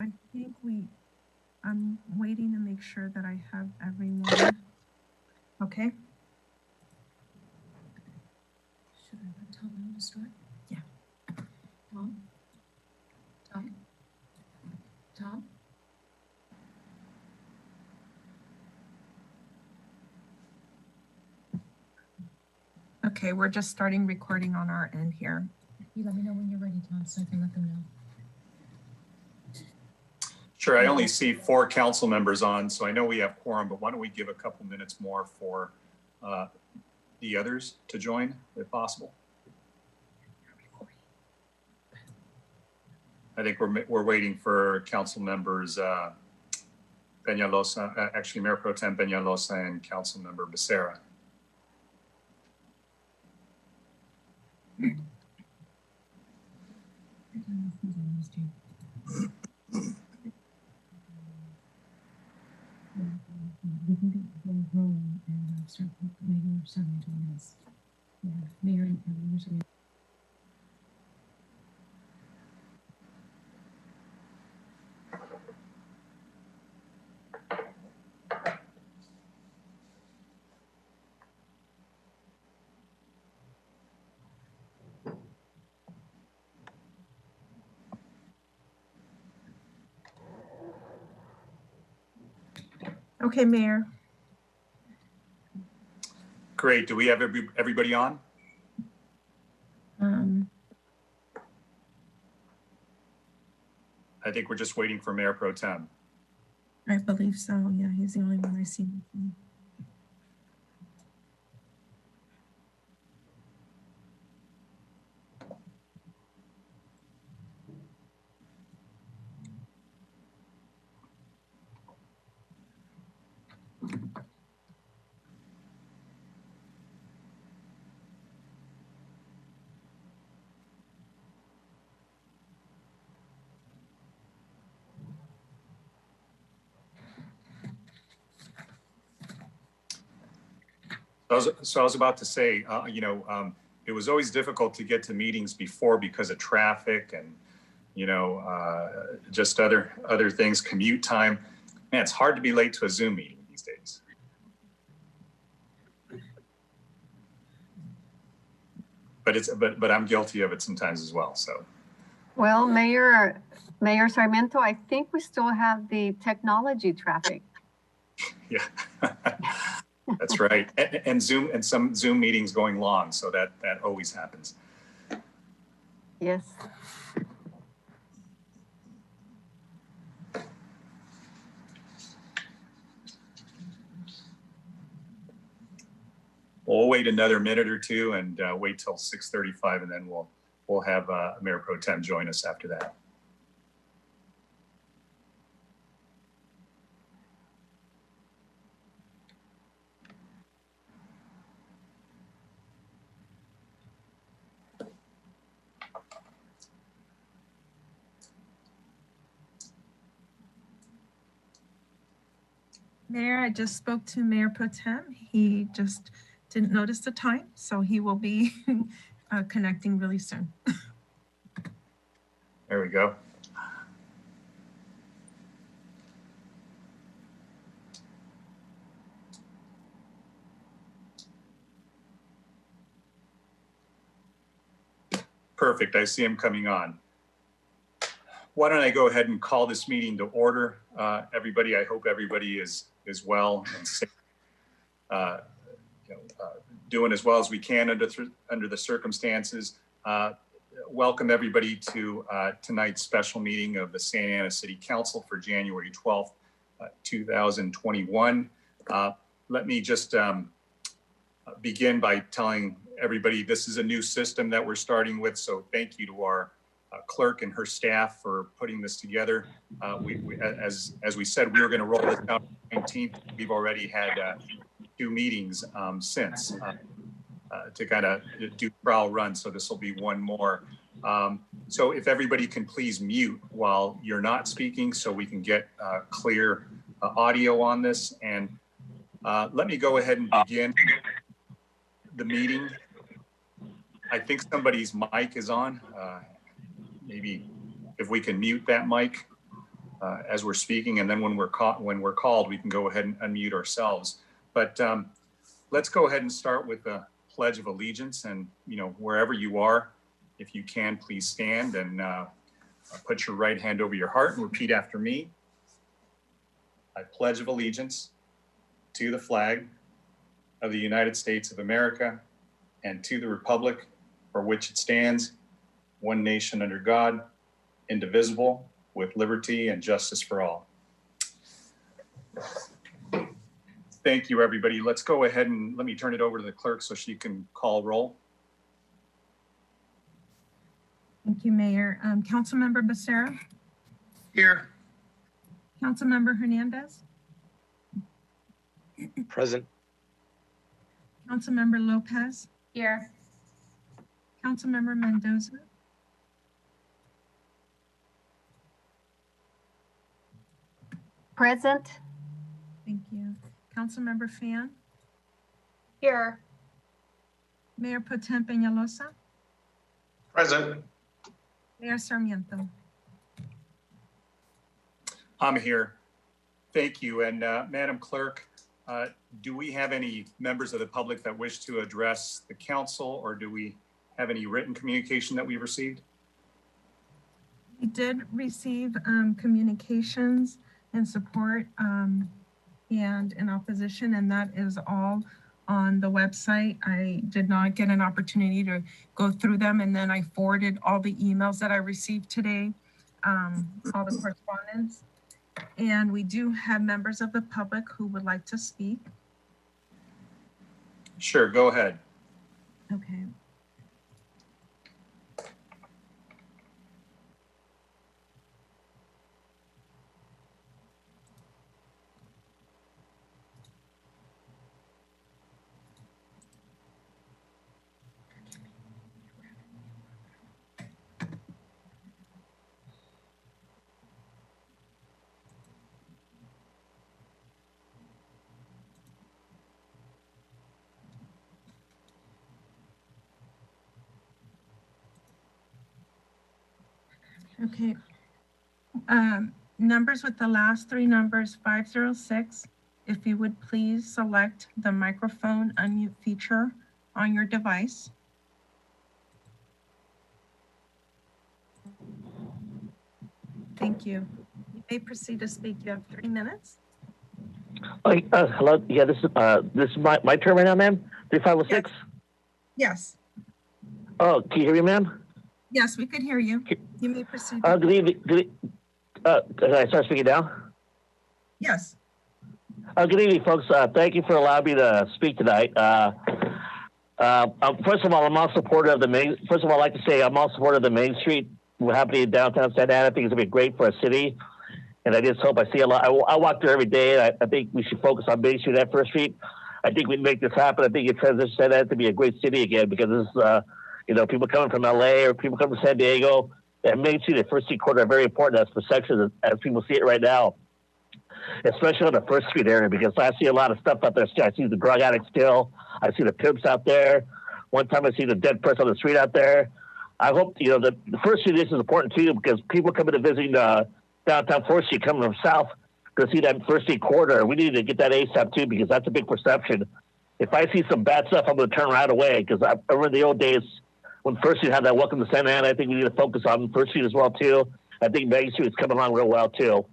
I think I'm waiting to make sure that I have everyone. Okay. Should I tell them to start? Yeah. Tom? Okay, we're just starting recording on our end here. You let me know when you're ready, Tom, so I can let them know. Sure, I only see 4 council members on, so I know we have quorum, but why don't we give a couple minutes more for the others to join, if possible? I think we're waiting for council members Peñalosa, actually Mayor Pro Tem Peñalosa and Council Member Becerra. We can get the ball rolling and start with Mayor Sarmiento minutes. Yeah, Mayor and Mayor Sarmiento. Okay, Mayor. Great. Do we have everybody on? I think we're just waiting for Mayor Pro Tem. I believe so. Yeah, he's the only one I see. So I was about to say, it was always difficult to get to meetings before because of traffic and, just other things, commute time. Man, it's hard to be late to a Zoom meeting these days. But I'm guilty of it sometimes as well, so. Well, Mayor Sarmiento, I think we still have the technology traffic. Yeah. That's right. And Zoom and some Zoom meetings going long. So that always happens. Yes. We'll wait another minute or two and wait till 6:35, and then we'll have Mayor Pro Tem join us after that. Mayor, I just spoke to Mayor Pro Tem. He just didn't notice the time, so he will be connecting really soon. There we go. Perfect. I see him coming on. Why don't I go ahead and call this meeting to order? Everybody, I hope everybody is well and safe, doing as well as we can under the circumstances. Welcome everybody to tonight's special meeting of the Santa Ana City Council for January 12th, 2021. Let me just begin by telling everybody this is a new system that we're starting with, so thank you to our clerk and her staff for putting this together. As we said, we were going to roll this out on the 19th. We've already had 2 meetings since to kind of do trial runs, so this will be one more. So if everybody can please mute while you're not speaking so we can get clear audio on this. And let me go ahead and begin the meeting. I think somebody's mic is on. Maybe if we can mute that mic. as we're speaking, and then when we're called, we can go ahead and unmute ourselves. But let's go ahead and start with the Pledge of Allegiance, and wherever you are, if you can, please stand and put your right hand over your heart and repeat after me. I pledge of allegiance to the flag of the United States of America and to the republic for which it stands, one nation under God, indivisible, with liberty and justice for all. Thank you, everybody. Let's go ahead and let me turn it over to the clerk so she can call roll. Thank you, Mayor. Councilmember Becerra, Here. Councilmember Hernandez, Present. Councilmember Lopez, Here. Councilmember Mendoza, Present. thank you. Councilmember Fan, Here. Mayor Pro Tem Peñalosa, Present. Mayor Sarmiento. I'm here. Thank you. And Madam Clerk, do we have any members of the public that wish to address the council, or do we have any written communication that we've received? We did receive communications and support and in opposition, and that is all on the website. I did not get an opportunity to go through them, and then I forwarded all the emails that I received today, all the correspondence. And we do have members of the public who would like to speak. Sure, go ahead. Okay. Okay. Numbers with the last three numbers 506. If you would please select the microphone unmute feature on your device. Thank you. You may proceed to speak. You have 3 minutes. Hello. Yeah, this is my turn right now, ma'am. 3506. Yes. Oh, can you hear me, ma'am? Yes, we could hear you. You may proceed. Good evening. Can I start speaking now? Yes. Good evening, folks. Thank you for allowing me to speak tonight. First of all, I'm all supportive of the main. First of all, I'd like to say I'm all supportive of the Main Street happening in downtown Santa Ana. I think it's gonna be great for our city, and I just hope I see a lot. I walk there every day. And I think we should focus on Main Street and First Street. I think we can make this happen. I think it transitions Santa Ana to be a great city again, because this is, people coming from LA or people coming from San Diego, that Main Street and First Street corner are very important as perception as people see it right now, especially on the First Street area, because I see a lot of stuff out there. I see the drug addicts still. I see the pimps out there. One time I see the dead person on the street out there. I hope, the First Street is important too, because people coming to visiting downtown First Street coming from south to see that First Street corridor. We need to get that ASAP too, because that's a big perception. If I see some bad stuff, I'm going to turn right away, because I remember the old days when First Street had that Welcome to Santa Ana. I think we need to focus on First Street as well too. I think Main Street is coming along real well too.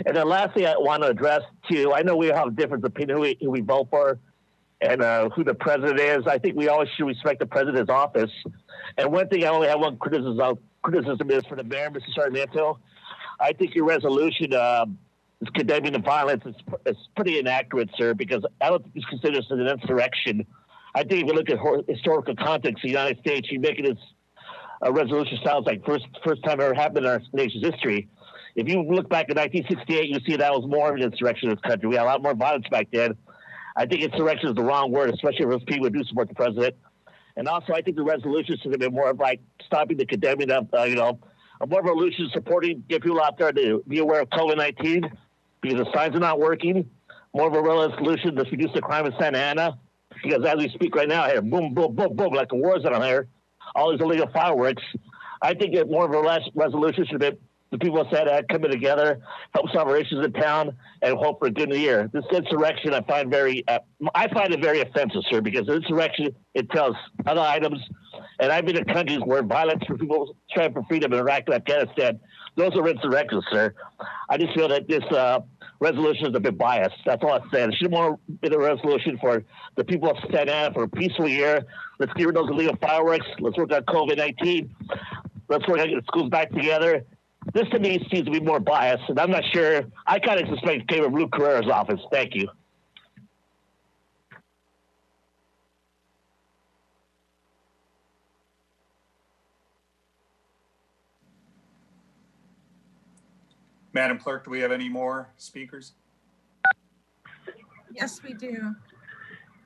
And then lastly, I want to address too, I know we have a different opinion who we vote for and who the president is. I think we always should respect the president's office. And one thing I only have one criticism is for the mayor, Mr. Sarmiento. I think your resolution is condemning the violence. It's pretty inaccurate, sir, because I don't think it's considered an insurrection. I think if you look at historical context, the United States, you make it as a resolution sounds like first time ever happened in our nation's history. If you look back at 1968, you see that was more of an insurrection in this country. We had a lot more violence back then. I think insurrection is the wrong word, especially if people who do support the president. And also, I think the resolution should have been more of like stopping the condemning of, a more resolution supporting, get people out there to be aware of COVID-19, because the signs are not working. More of a resolution to reduce the crime in Santa Ana, because as we speak right now, here, boom, boom, boom, boom, like a war zone on here, all these illegal fireworks. I think that more of a resolution should have been the people of Santa Ana coming together, help solve our issues in town, and hope for a good new year. This insurrection I find it very offensive, sir, because insurrection entails other items, and I've been in countries where violence for people trying for freedom in Iraq and Afghanistan, those are insurrections, sir. I just feel that this resolution is a bit biased. That's all I'm saying. It should more be a resolution for the people of Santa Ana for a peaceful year. Let's get rid of those illegal fireworks. Let's work on COVID-19. Let's work on getting schools back together. This to me seems to be more biased, and I'm not sure. I kind of suspect it came from Luke Carrera's office. Thank you. Madam Clerk, do we have any more speakers? Yes, we do.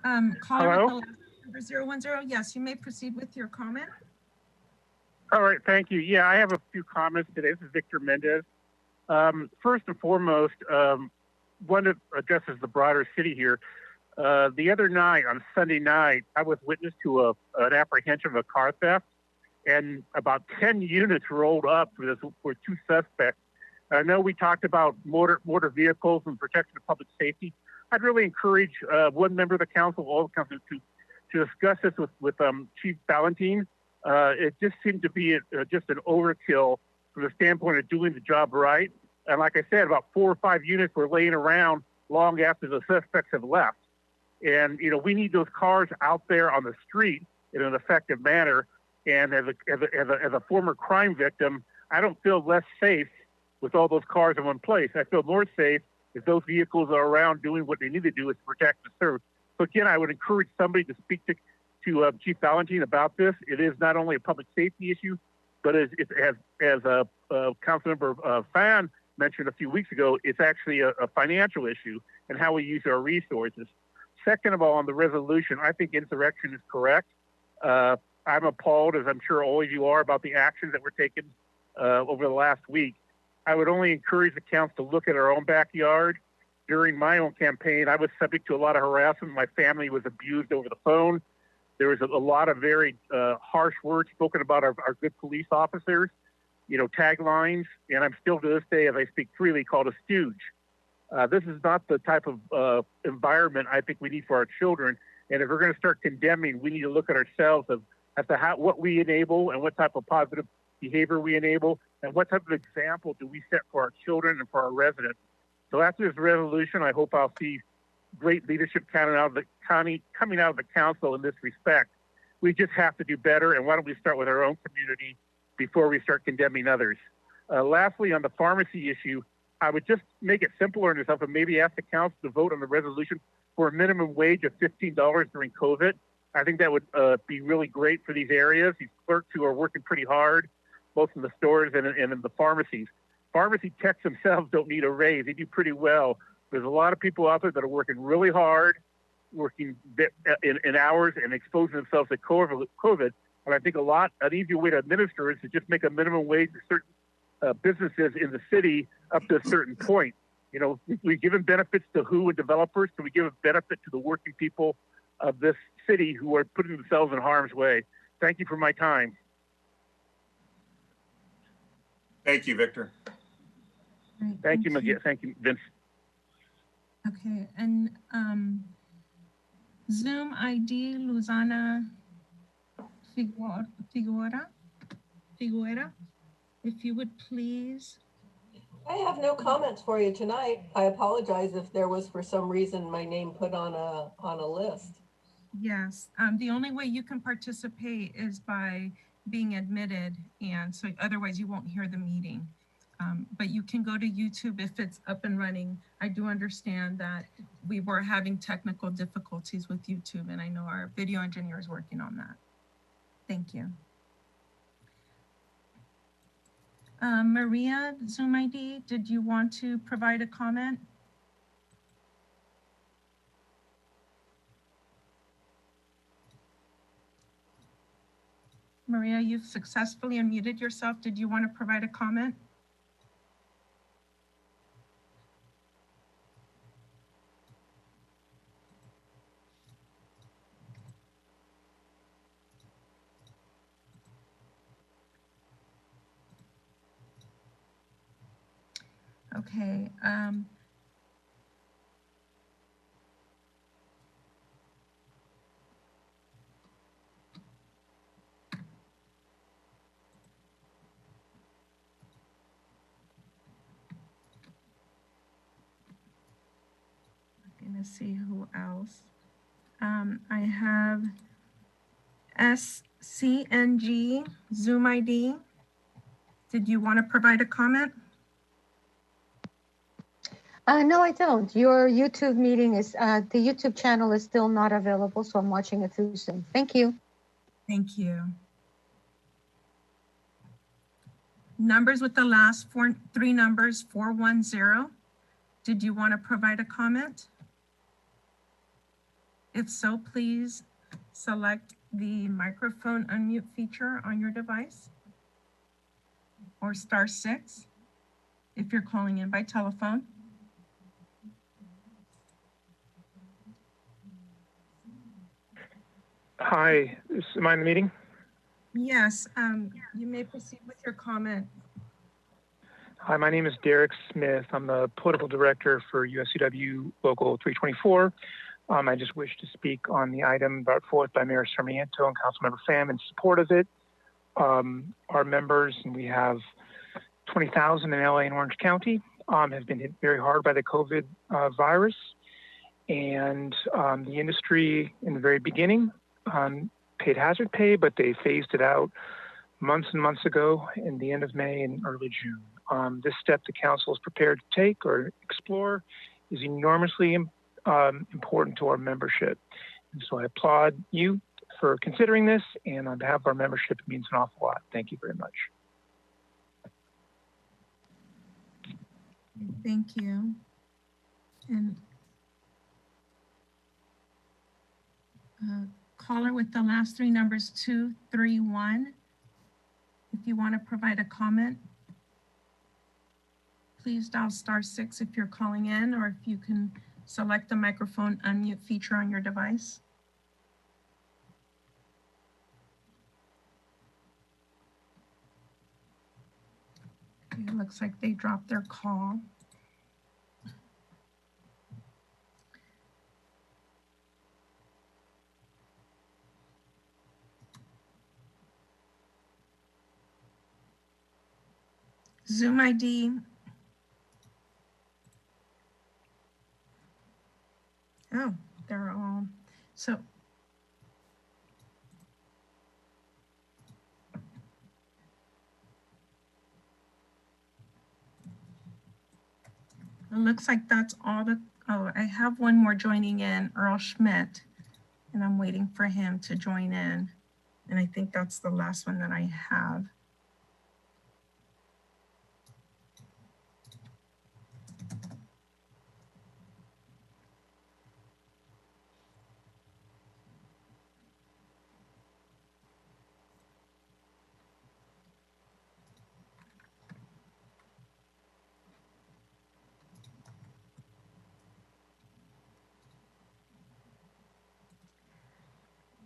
Caller Hello? with the last number 010. Yes, you may proceed with your comment. All right, thank you. Yeah, I have a few comments today. This is Victor Mendez. First and foremost, one that addresses the broader city here. The other night, on Sunday night, I was witness to an apprehension of a car theft, and about 10 units rolled up for two suspects. I know we talked about motor vehicles and protection of public safety. I'd really encourage one member of the council, all the council, to discuss this with Chief Valentine. It just seemed to be just an overkill from the standpoint of doing the job right. And like I said, about 4 or 5 units were laying around long after the suspects have left. And, you know, we need those cars out there on the street in an effective manner. And as a former crime victim, I don't feel less safe with all those cars in one place. I feel more safe if those vehicles are around doing what they need to do is protect and serve. So again, I would encourage somebody to speak to Chief Valentine about this. It is not only a public safety issue, but as Councilmember Fan mentioned a few weeks ago, it's actually a financial issue and how we use our resources. Second of all, on the resolution, I think insurrection is correct. I'm appalled, as I'm sure all of you are, about the actions that were taken over the last week. I would only encourage the council to look at our own backyard. During my own campaign, I was subject to a lot of harassment. My family was abused over the phone. There was a lot of very harsh words spoken about our good police officers, you know, taglines, and I'm still to this day, as I speak freely, called a stooge. This is not the type of environment I think we need for our children. And if we're going to start condemning, we need to look at ourselves as to what we enable and what type of positive behavior we enable, and what type of example do we set for our children and for our residents. So after this resolution, I hope I'll see great leadership coming out of the council in this respect. We just have to do better, and why don't we start with our own community before we start condemning others? Lastly, on the pharmacy issue, I would just make it simpler on yourself and maybe ask the council to vote on the resolution for a minimum wage of $15 during COVID. I think that would be really great for these areas. These clerks who are working pretty hard, both in the stores and in the pharmacies. Pharmacy techs themselves don't need a raise. They do pretty well. There's a lot of people out there that are working really hard, working in hours and exposing themselves to COVID. And I think an easier way to administer is to just make a minimum wage for certain businesses in the city up to a certain point. You know, we've given benefits to who and developers, so we give a benefit to the working people of this city who are putting themselves in harm's way. Thank you for my time. Thank you, Victor. Right, Thank you, Thank you, Vince. Okay, and Zoom ID Luzana Figuera, if you would please. I have no comments for you tonight. I apologize if there was for some reason my name put on a list. Yes, the only way you can participate is by being admitted, and so otherwise you won't hear the meeting. But you can go to YouTube if it's up and running. I do understand that we were having technical difficulties with YouTube, and I know our video engineer is working on that. Thank you. Maria, Zoom ID, did you want to provide a comment? Maria, you've successfully unmuted yourself. Did you want to provide a comment? Okay, gonna see who else. I have SCNG Zoom ID. Did you want to provide a comment? No, I don't. Your YouTube meeting is, the YouTube channel is still not available, so I'm watching it through Zoom. Thank you. Thank you. Numbers with the last three numbers, 410. Did you want to provide a comment? If so, please select the microphone unmute feature on your device or *6 if you're calling in by telephone. Hi, am I in the meeting? Yes, you may proceed with your comment. Hi, my name is Derek Smith. I'm the political director for USCW Local 324. I just wish to speak on the item brought forth by Mayor Sarmiento and Councilmember Pham in support of it. Our members, and we have 20,000 in LA and Orange County, have been hit very hard by the COVID virus. And the industry in the very beginning paid hazard pay, but they phased it out months and months ago in the end of May and early June. This step the council is prepared to take or explore is enormously important to our membership. And so I applaud you for considering this, and on behalf of our membership, it means an awful lot. Thank you very much. Thank you. And caller with the last three numbers, 231. If you want to provide a comment, please dial *6 if you're calling in, or if you can select the microphone unmute feature on your device. Okay, it looks like they dropped their call. Zoom ID. Oh, they're all, so. It looks like that's all the, oh, I have one more joining in, Earl Schmidt, and I'm waiting for him to join in. And I think that's the last one that I have.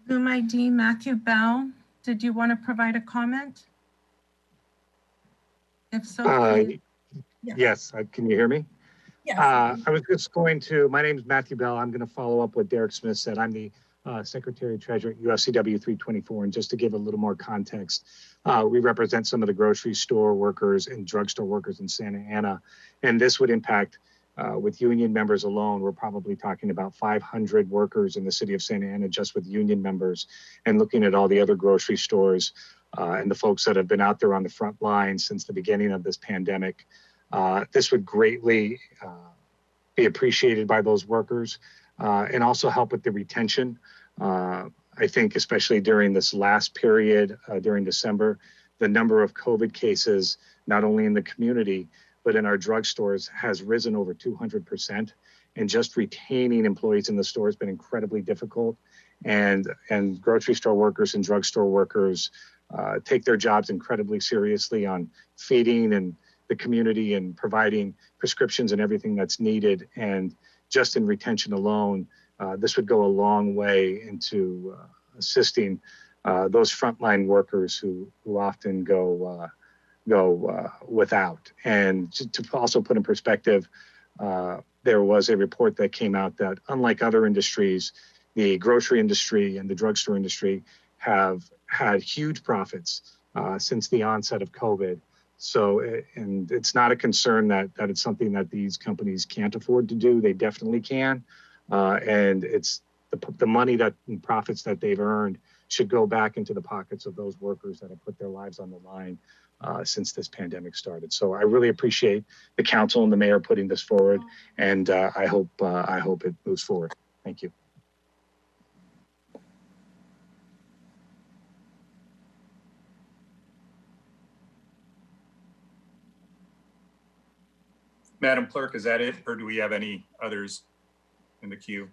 Zoom ID, Matthew Bell, did you want to provide a comment? If so, please. Yes, can you hear me? Yes. I was just going to, my name is Matthew Bell. I'm going to follow up what Derek Smith said. I'm the Secretary Treasurer at UFCW 324. And just to give a little more context, we represent some of the grocery store workers and drugstore workers in Santa Ana. And this would impact, with union members alone, we're probably talking about 500 workers in the city of Santa Ana just with union members, and looking at all the other grocery stores and the folks that have been out there on the front line since the beginning of this pandemic. This would greatly be appreciated by those workers and also help with the retention. I think especially during this last period, during December, the number of COVID cases, not only in the community, but in our drugstores has risen over 200%. And just retaining employees in the store has been incredibly difficult. And grocery store workers and drugstore workers take their jobs incredibly seriously on feeding and the community and providing prescriptions and everything that's needed. And just in retention alone, this would go a long way into assisting those frontline workers who often go go without. And to also put in perspective, there was a report that came out that unlike other industries, the grocery industry and the drugstore industry have had huge profits since the onset of COVID. So, and it's not a concern that it's something that these companies can't afford to do. They definitely can. And it's the money that and profits that they've earned should go back into the pockets of those workers that have put their lives on the line since this pandemic started. So I really appreciate the council and the mayor putting this forward, and I hope it moves forward. Thank you. Madam Clerk, is that it, or do we have any others in the queue?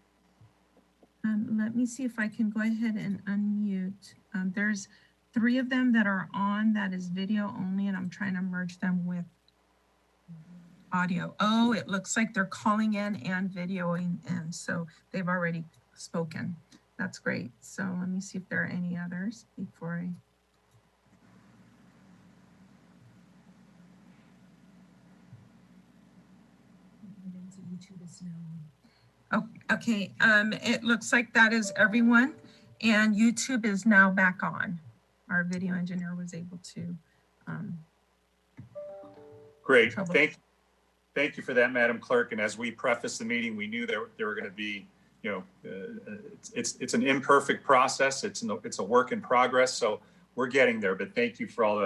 Let me see if I can go ahead and unmute. There's 3 of them that are on that is video only, and I'm trying to merge them with audio. Oh, it looks like they're calling in and videoing in, so they've already spoken. That's great. So let me see if there are any others before I. Oh, okay, it looks like that is everyone, and YouTube is now back on. Our video engineer was able to. Great, thank you for that, Madam Clerk. And as we preface the meeting, we knew there were going to be, it's an imperfect process. It's a work in progress. So we're getting there. But thank you for all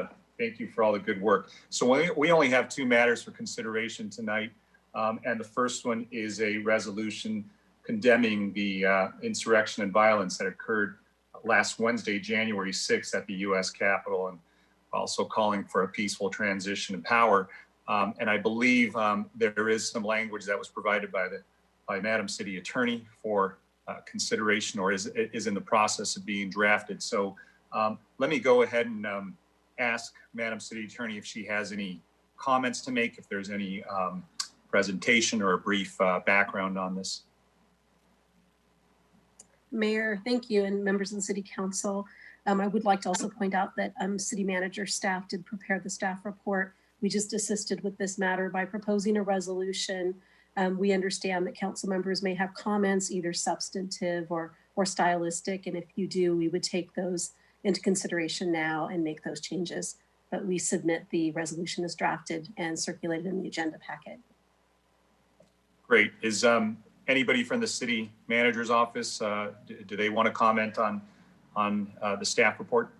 the good work. So we only have 2 matters for consideration tonight. And the first one is a resolution condemning the insurrection and violence that occurred last Wednesday, January 6th at the U.S. Capitol, and also calling for a peaceful transition of power. And I believe there is some language that was provided by Madam City Attorney for consideration, or is in the process of being drafted. So let me go ahead and ask Madam City Attorney if she has any comments to make, if there's any presentation or a brief background on this. Mayor, thank you, and members of the City Council. I would like to also point out that City Manager staff did prepare the staff report. We just assisted with this matter by proposing a resolution. We understand that council members may have comments, either substantive or stylistic, and if you do, we would take those into consideration now and make those changes. But we submit the resolution as drafted and circulated in the agenda packet. Great. Is anybody from the city manager's office, do they want to comment on the staff report?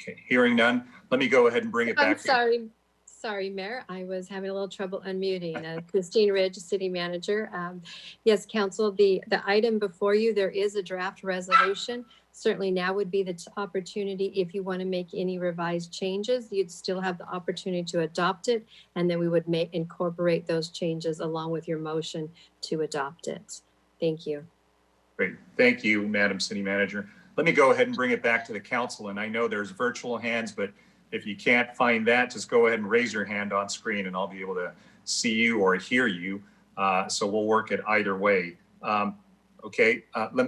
Okay, hearing none. Let me go ahead and bring it back. Sorry, Mayor. I was having a little trouble unmuting. Christine Ridge, City Manager. Yes, Council, the item before you, there is a draft resolution. Certainly now would be the opportunity, if you want to make any revised changes, you'd still have the opportunity to adopt it, and then we would incorporate those changes along with your motion to adopt it. Thank you. Great. Thank you, Madam City Manager. Let me go ahead and bring it back to the council. And I know there's virtual hands, but if you can't find that, just go ahead and raise your hand on screen and I'll be able to see you or hear you. So we'll work it either way. Okay,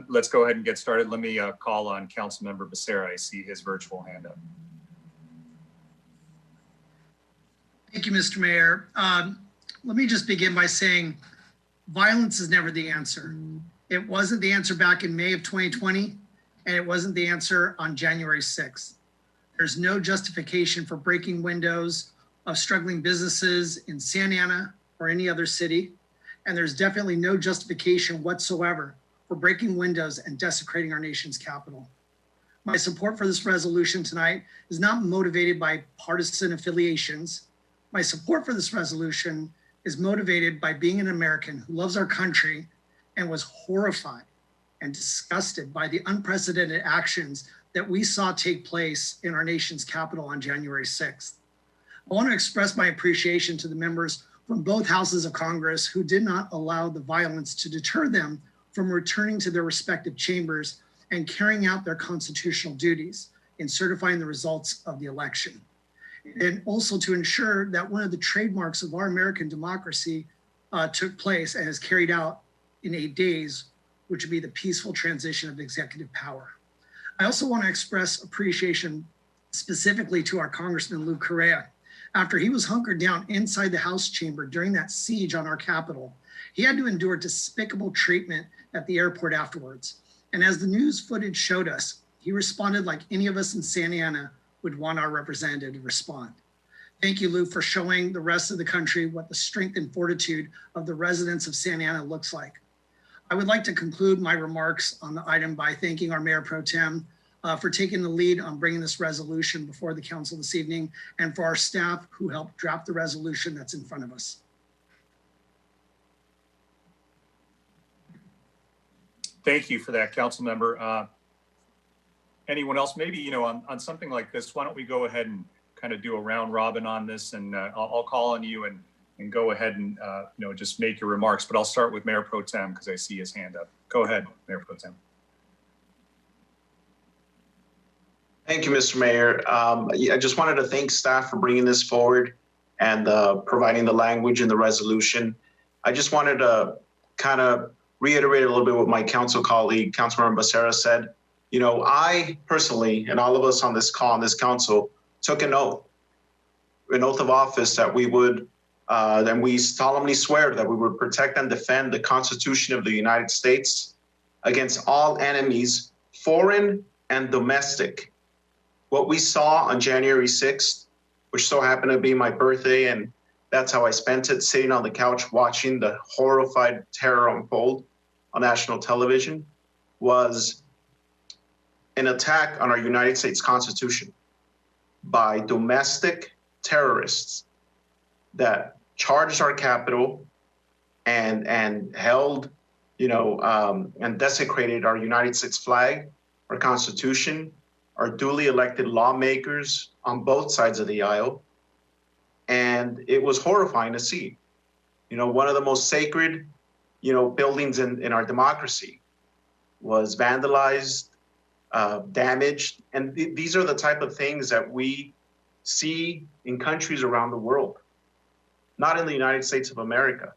let's go ahead and get started. Let me call on Councilmember Becerra. I see his virtual hand up. Thank you, Mr. Mayor. Let me just begin by saying violence is never the answer. It wasn't the answer back in May of 2020, and it wasn't the answer on January 6th. There's no justification for breaking windows of struggling businesses in Santa Ana or any other city. And there's definitely no justification whatsoever for breaking windows and desecrating our nation's capital. My support for this resolution tonight is not motivated by partisan affiliations. My support for this resolution is motivated by being an American who loves our country and was horrified and disgusted by the unprecedented actions that we saw take place in our nation's capital on January 6th. I want to express my appreciation to the members from both houses of Congress who did not allow the violence to deter them from returning to their respective chambers and carrying out their constitutional duties in certifying the results of the election. And also to ensure that one of the trademarks of our American democracy took place and is carried out in 8 days, which would be the peaceful transition of executive power. I also want to express appreciation specifically to our Congressman Lou Correa. After he was hunkered down inside the House chamber during that siege on our Capitol, he had to endure despicable treatment at the airport afterwards. And as the news footage showed us, he responded like any of us in Santa Ana would want our representative to respond. Thank you, Lou, for showing the rest of the country what the strength and fortitude of the residents of Santa Ana looks like. I would like to conclude my remarks on the item by thanking our Mayor Pro Tem for taking the lead on bringing this resolution before the council this evening, and for our staff who helped draft the resolution that's in front of us. Thank you for that, council member. Anyone else? Maybe, on something like this, why don't we go ahead and kind of do a round robin on this, and I'll call on you and go ahead and just make your remarks. But I'll start with Mayor Pro Tem because I see his hand up. Go ahead, Mayor Pro Tem. Thank you, Mr. Mayor. I just wanted to thank staff for bringing this forward and providing the language in the resolution. I just wanted to kind of reiterate a little bit what my council colleague, Councilmember Becerra, said. I personally, and all of us on this call, on this council, took an oath of office that we would, then we solemnly swear that we would protect and defend the Constitution of the United States against all enemies, foreign and domestic. What we saw on January 6th, which so happened to be my birthday, and that's how I spent it, sitting on the couch watching the horrified terror unfold on national television, was an attack on our United States Constitution by domestic terrorists that charged our Capitol and held, and desecrated our United States flag, our Constitution, our duly elected lawmakers on both sides of the aisle. And it was horrifying to see. One of the most sacred, buildings in our democracy was vandalized, damaged. And these are the type of things that we see in countries around the world, not in the United States of America.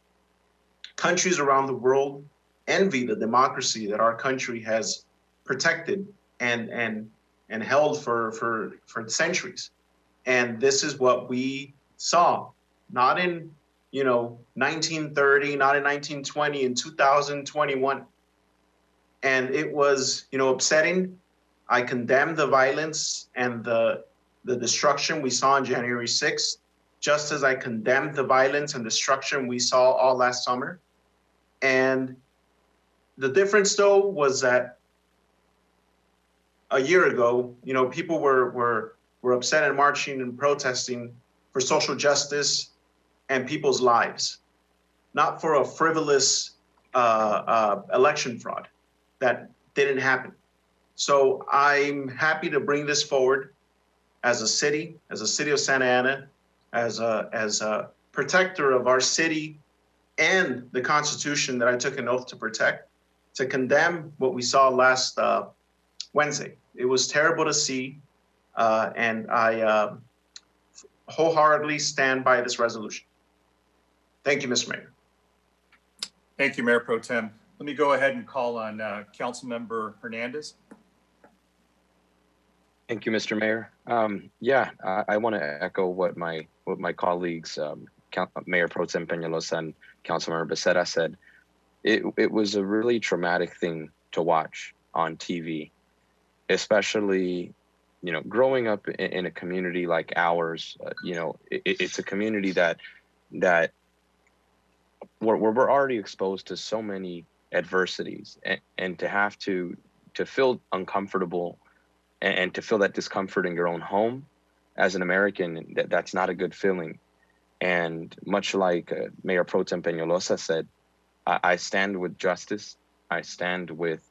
Countries around the world envy the democracy that our country has protected and held for centuries. And this is what we saw, not in 1930, not in 1920, in 2021. And it was upsetting. I condemn the violence and the destruction we saw on January 6th, just as I condemned the violence and destruction we saw all last summer. And the difference, though, was that a year ago, people were upset and marching and protesting for social justice and people's lives, not for a frivolous election fraud that didn't happen. So I'm happy to bring this forward as a city of Santa Ana, as a protector of our city and the Constitution that I took an oath to protect, to condemn what we saw last Wednesday. It was terrible to see, and I wholeheartedly stand by this resolution. Thank you, Mr. Mayor. Thank you, Mayor Pro Tem. Let me go ahead and call on Councilmember Hernandez. Thank you, Mr. Mayor. I want to echo what my colleagues, Mayor Pro Tem Peñalosa and Councilmember Becerra said. It was a really traumatic thing to watch on TV, especially, growing up in a community like ours. It's a community that we're already exposed to so many adversities, and to have to feel uncomfortable and to feel that discomfort in your own home as an American, that's not a good feeling. And much like Mayor Pro Tem Peñalosa said, I stand with justice. I stand with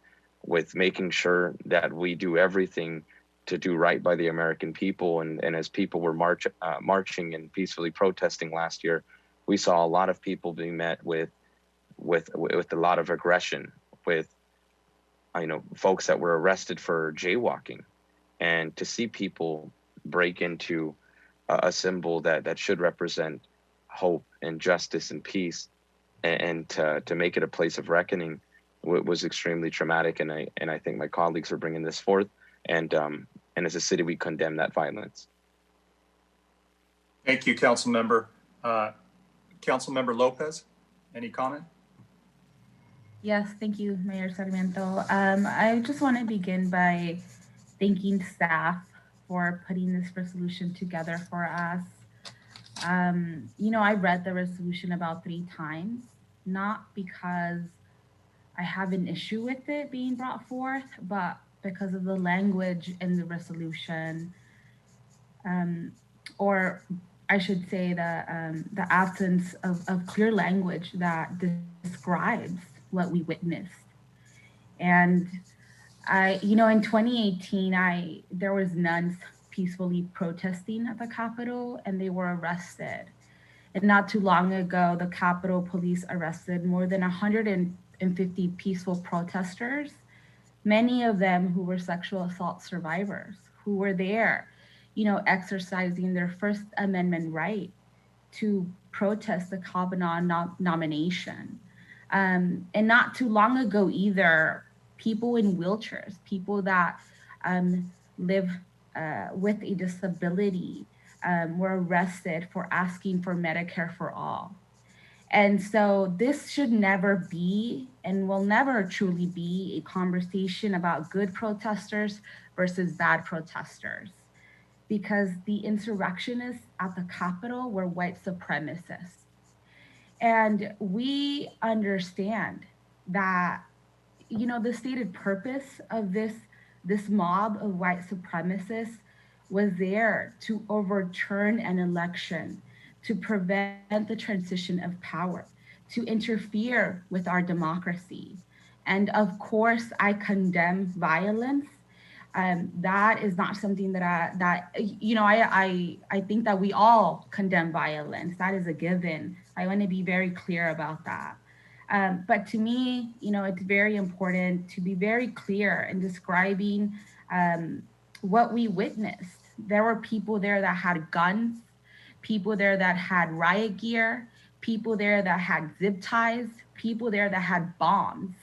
making sure that we do everything to do right by the American people. And as people were marching and peacefully protesting last year, we saw a lot of people being met with a lot of aggression, with folks that were arrested for jaywalking. And to see people break into a symbol that should represent hope and justice and peace, and to make it a place of reckoning, was extremely traumatic, and I think my colleagues are bringing this forth, and as a city we condemn that violence. Thank you, Council Member. Councilmember Lopez, any comment? Yes, thank you, Mayor Sarmiento. I just want to begin by thanking staff for putting this resolution together for us. I read the resolution about 3 times, not because I have an issue with it being brought forth, but because of the language in the resolution, or I should say the absence of clear language that describes what we witnessed. And in 2018, there was nuns peacefully protesting at the Capitol, and they were arrested. And not too long ago, the Capitol Police arrested more than 150 peaceful protesters, many of them who were sexual assault survivors, who were there, exercising their First Amendment right to protest the Kavanaugh nomination. And not too long ago either, people in wheelchairs, people that live with a disability were arrested for asking for Medicare for all. And so this should never be and will never truly be a conversation about good protesters versus bad protesters, because the insurrectionists at the Capitol were white supremacists. And we understand that, the stated purpose of this mob of white supremacists was there to overturn an election, to prevent the transition of power, to interfere with our democracy. And of course, I condemn violence. That is not something that I think that we all condemn violence. That is a given. I want to be very clear about that. But to me, it's very important to be very clear in describing what we witnessed. There were people there that had guns, people there that had riot gear, people there that had zip ties, people there that had bombs.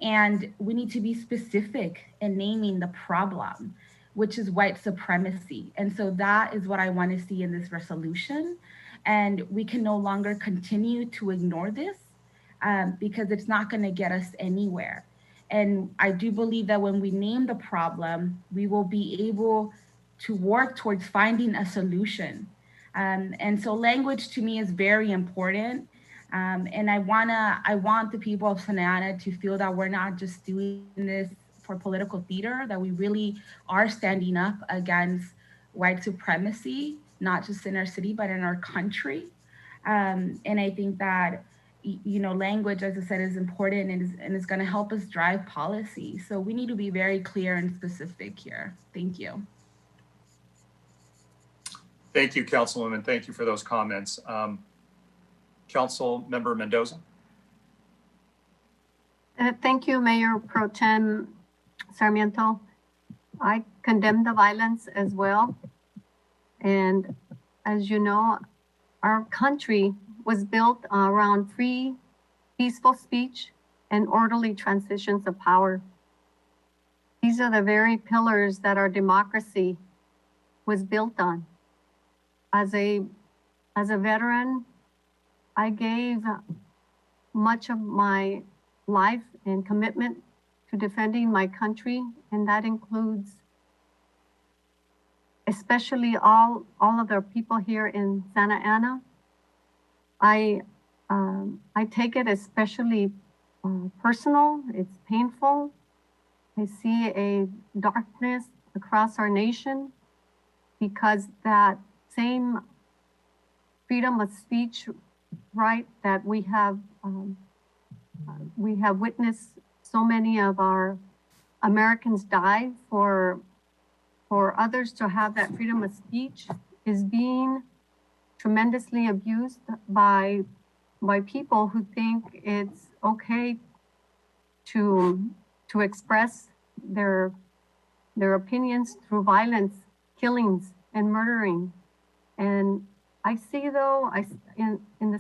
And we need to be specific in naming the problem, which is white supremacy. And so that is what I want to see in this resolution. And we can no longer continue to ignore this because it's not going to get us anywhere. And I do believe that when we name the problem, we will be able to work towards finding a solution. And so language to me is very important. And I want the people of Santa Ana to feel that we're not just doing this for political theater, that we really are standing up against white supremacy, not just in our city, but in our country. And I think that, language, as I said, is important and is going to help us drive policy. So we need to be very clear and specific here. Thank you. Thank you, Councilwoman. Thank you for those comments. Council Member Mendoza. Thank you, Mayor Pro Tem Sarmiento. I condemn the violence as well. And as you know, our country was built around free, peaceful speech and orderly transitions of power. These are the very pillars that our democracy was built on. As a veteran, I gave much of my life and commitment to defending my country, and that includes especially all of the people here in Santa Ana. I take it especially personal. It's painful. I see a darkness across our nation because that same freedom of speech right that we have witnessed so many of our Americans die for others to have that freedom of speech is being tremendously abused by people who think it's okay to express their opinions through violence, killings, and murdering. And I see, though, in the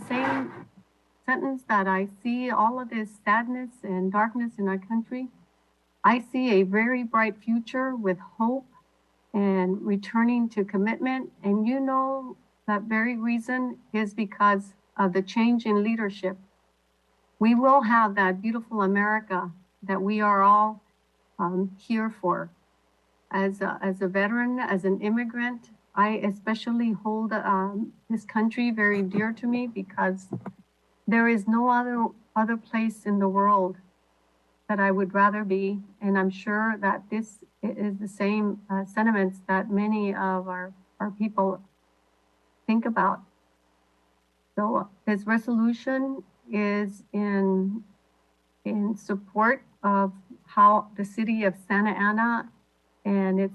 sentence that I see all of this sadness and darkness in our country, I see a very bright future with hope and returning to commitment. And you know, that very reason is because of the change in leadership. We will have that beautiful America that we are all here for. As a veteran, as an immigrant, I especially hold this country very dear to me because there is no other place in the world that I would rather be. And I'm sure that this is the same sentiments that many of our people think about. So this resolution is in support of how the city of Santa Ana and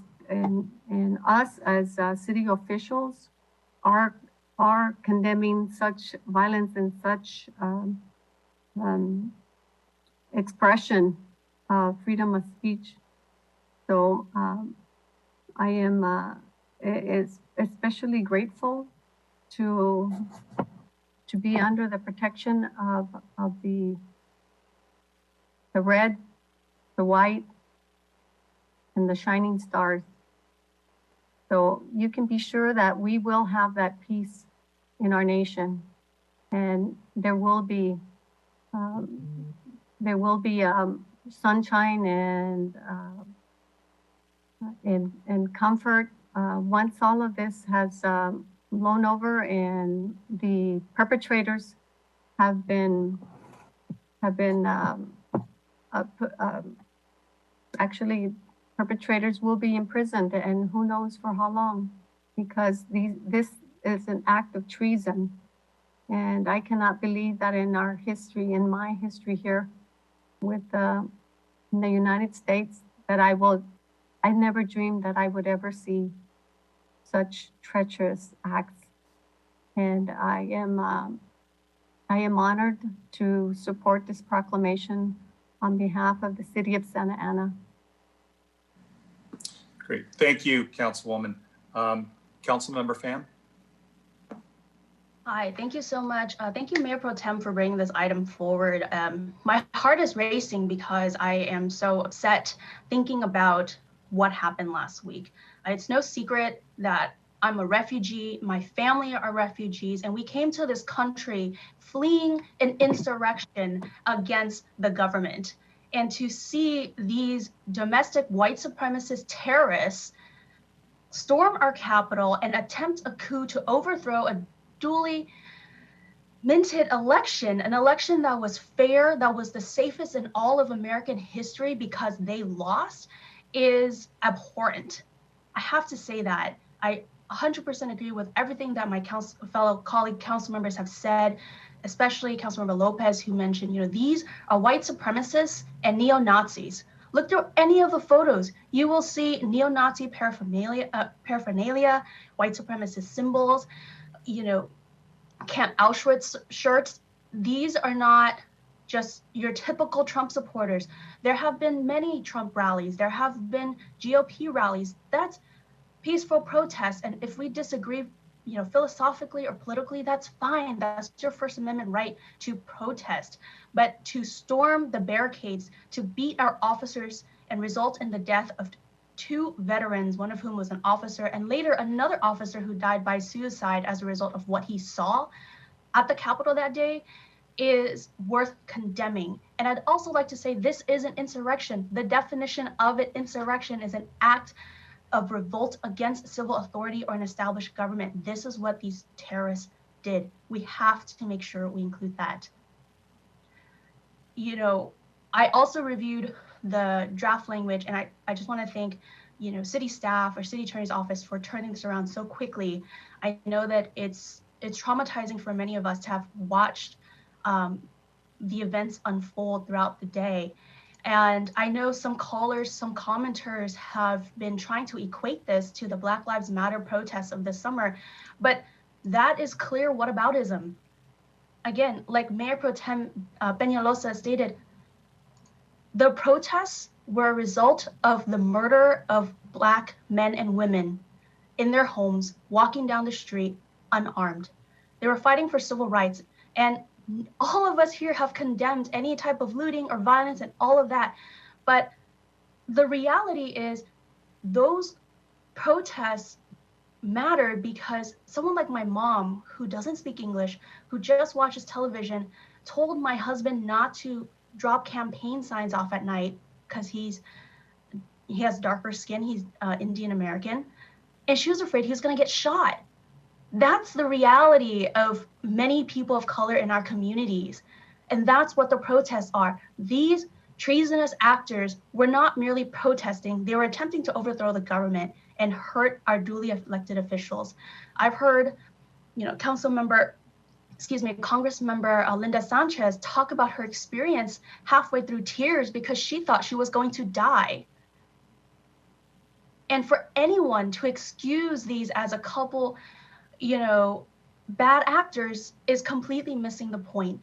us as city officials are condemning such violence and such expression of freedom of speech. So I am is especially grateful to be under the protection of the red, the white, and the shining stars. So you can be sure that we will have that peace in our nation, and there will be sunshine and comfort once all of this has blown over and the perpetrators have been actually perpetrators will be imprisoned, and who knows for how long, because this is an act of treason. And I cannot believe that in our history, in my history here with in the United States, that I never dreamed that I would ever see such treacherous acts. And I am honored to support this proclamation on behalf of the city of Santa Ana. Great. Thank you, Councilwoman. Councilmember Pham? Hi, thank you so much. Thank you, Mayor Pro Tem, for bringing this item forward. My heart is racing because I am so upset thinking about what happened last week. It's no secret that I'm a refugee, my family are refugees, and we came to this country fleeing an insurrection against the government. And to see these domestic white supremacist terrorists storm our capital and attempt a coup to overthrow a duly minted election, an election that was fair, that was the safest in all of American history because they lost, is abhorrent. I have to say that. I 100% agree with everything that my fellow colleague council members have said, especially Councilmember Lopez, who mentioned, these are white supremacists and neo-Nazis. Look through any of the photos. You will see neo-Nazi paraphernalia, white supremacist symbols, Camp Auschwitz shirts. These are not just your typical Trump supporters. There have been many Trump rallies. There have been GOP rallies. That's peaceful protest. And if we disagree, philosophically or politically, that's fine. That's your First Amendment right to protest. But to storm the barricades, to beat our officers and result in the death of 2 veterans, one of whom was an officer, and later another officer who died by suicide as a result of what he saw at the Capitol that day, is worth condemning. And I'd also like to say this is an insurrection. The definition of an insurrection is an act of revolt against civil authority or an established government. This is what these terrorists did. We have to make sure we include that. I also reviewed the draft language, and I just want to thank, city staff or city attorney's office for turning this around so quickly. I know that it's traumatizing for many of us to have watched the events unfold throughout the day. And I know some callers, some commenters have been trying to equate this to the Black Lives Matter protests of this summer, but that is clear whataboutism. Again, like Mayor Pro Tem Peñalosa stated, the protests were a result of the murder of Black men and women in their homes, walking down the street unarmed. They were fighting for civil rights. And all of us here have condemned any type of looting or violence and all of that. But the reality is those protests matter because someone like my mom, who doesn't speak English, who just watches television, told my husband not to drop campaign signs off at night because he has darker skin, he's Indian American, and she was afraid he was going to get shot. That's the reality of many people of color in our communities. And that's what the protests are. These treasonous actors were not merely protesting, they were attempting to overthrow the government and hurt our duly elected officials. I've heard, Congressmember Linda Sanchez talk about her experience halfway through tears because she thought she was going to die. And for anyone to excuse these as a couple, bad actors is completely missing the point.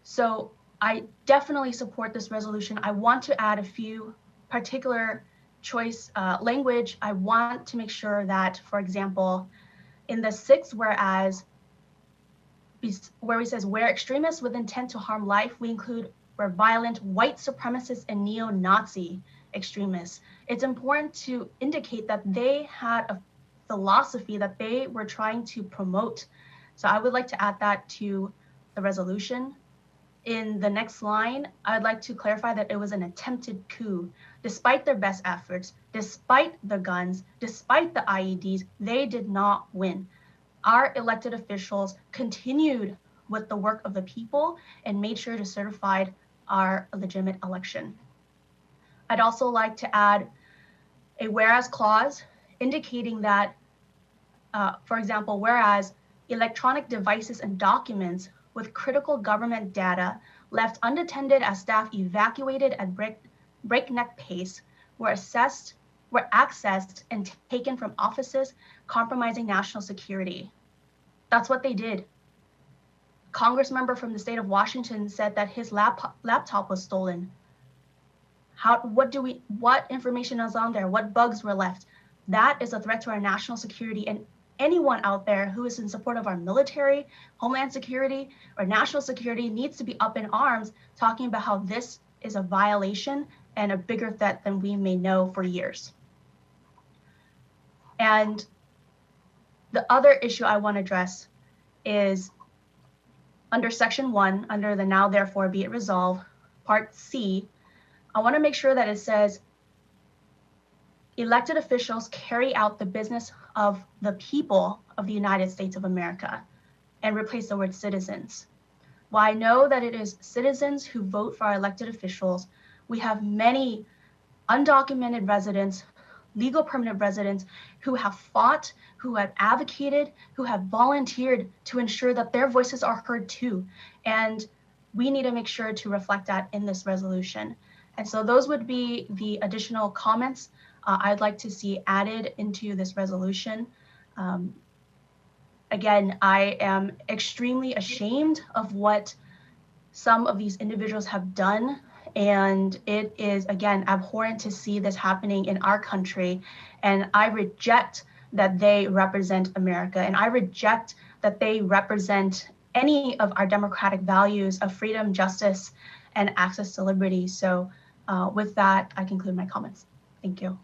So I definitely support this resolution. I want to add a few particular choice language. I want to make sure that, for example, in the sixth whereas, where it says where extremists with intent to harm life, we include where violent white supremacist and neo-Nazi extremists. It's important to indicate that they had a philosophy that they were trying to promote. So I would like to add that to the resolution. In the next line, I'd like to clarify that it was an attempted coup. Despite their best efforts, despite the guns, despite the IEDs, they did not win. Our elected officials continued with the work of the people and made sure to certify our legitimate election. I'd also like to add a whereas clause indicating that, for example, whereas electronic devices and documents with critical government data left unattended as staff evacuated at breakneck pace were accessed and taken from offices compromising national security. That's what they did. Congress member from the state of Washington said that his laptop was stolen. What information is on there? What bugs were left? That is a threat to our national security, and anyone out there who is in support of our military, homeland security, or national security needs to be up in arms talking about how this is a violation and a bigger threat than we may know for years. And the other issue I want to address is under section 1, under the now therefore be it resolved, part C, I want to make sure that it says elected officials carry out the business of the people of the United States of America and replace the word citizens. While I know that it is citizens who vote for our elected officials, we have many undocumented residents, legal permanent residents who have fought, who have advocated, who have volunteered to ensure that their voices are heard too. And we need to make sure to reflect that in this resolution. And so those would be the additional comments I'd like to see added into this resolution. Again, I am extremely ashamed of what some of these individuals have done. And it is, again, abhorrent to see this happening in our country. And I reject that they represent America. And I reject that they represent any of our democratic values of freedom, justice, and access to liberty. So with that, I conclude my comments. Thank you.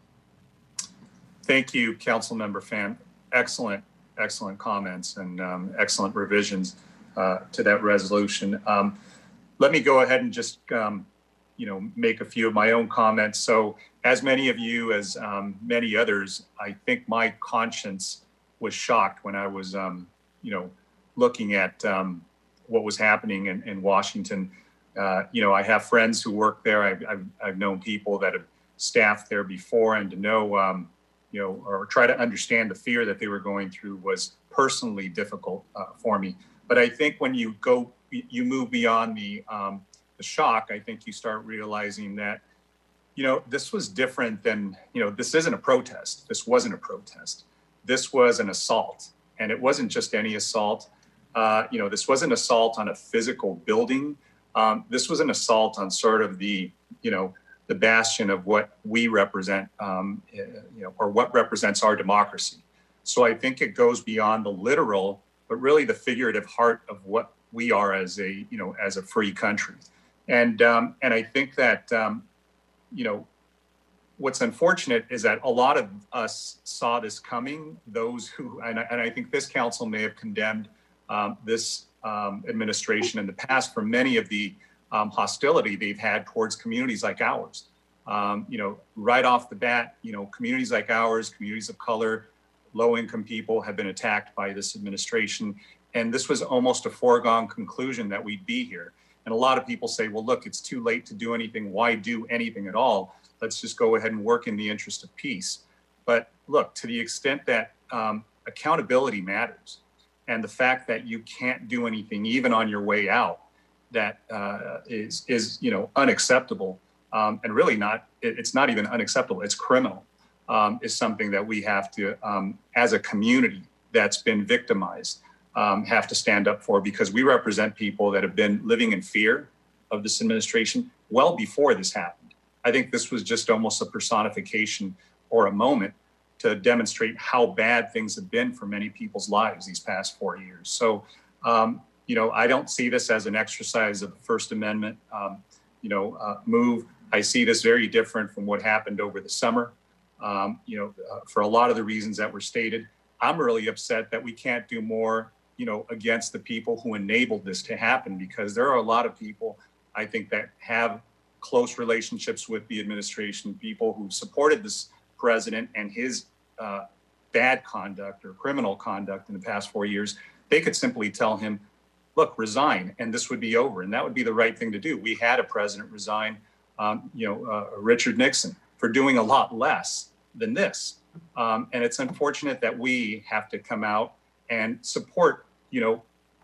Thank you, Councilmember Pham. Excellent comments and excellent revisions to that resolution. Let me go ahead and just make a few of my own comments. So as many of you, as many others, I think my conscience was shocked when I was, looking at what was happening in Washington. I have friends who work there. I've known people that have staffed there before, and to know, or try to understand the fear that they were going through was personally difficult for me. But I think when you move beyond the shock, I think you start realizing that, this was different than, this isn't a protest. This wasn't a protest. This was an assault. And it wasn't just any assault. This was an assault on a physical building. This was an assault on sort of the bastion of what we represent, or what represents our democracy. So I think it goes beyond the literal, but really the figurative heart of what we are as a, as a free country. And I think that, what's unfortunate is that a lot of us saw this coming. Those who, and I think this council may have condemned this administration in the past for many of the hostility they've had towards communities like ours. Right off the bat, communities like ours, communities of color, low-income people have been attacked by this administration. And this was almost a foregone conclusion that we'd be here. And a lot of people say, well, look, it's too late to do anything. Why do anything at all? Let's just go ahead and work in the interest of peace. But look, to the extent that accountability matters, and the fact that you can't do anything even on your way out, that is unacceptable, and really it's not even unacceptable, it's criminal, is something that we have to, as a community that's been victimized, have to stand up for, because we represent people that have been living in fear of this administration well before this happened. I think this was just almost a personification or a moment to demonstrate how bad things have been for many people's lives these past 4 years. So, I don't see this as an exercise of the First Amendment, move. I see this very different from what happened over the summer. For a lot of the reasons that were stated, I'm really upset that we can't do more, against the people who enabled this to happen, because there are a lot of people, I think, that have close relationships with the administration, people who supported this president and his bad conduct or criminal conduct in the past 4 years. They could simply tell him, look, resign, and this would be over. And that would be the right thing to do. We had a president resign, Richard Nixon, for doing a lot less than this. And it's unfortunate that we have to come out and support,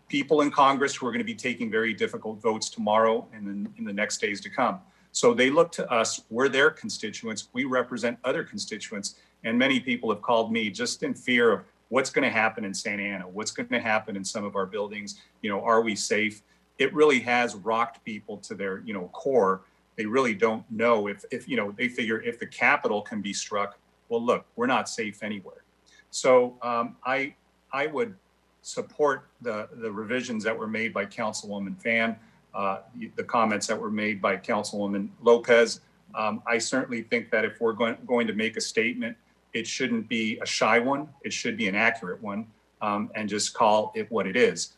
people in Congress who are going to be taking very difficult votes tomorrow and in the next days to come. So they look to us. We're their constituents. We represent other constituents. And many people have called me just in fear of what's going to happen in Santa Ana, what's going to happen in some of our buildings. Are we safe? It really has rocked people to their, core. They really don't know if they figure if the Capitol can be struck, well, look, we're not safe anywhere. So I would support the revisions that were made by Councilwoman Fan, the comments that were made by Councilwoman Lopez. I certainly think that if we're going to make a statement, it shouldn't be a shy one. It should be an accurate one, and just call it what it is.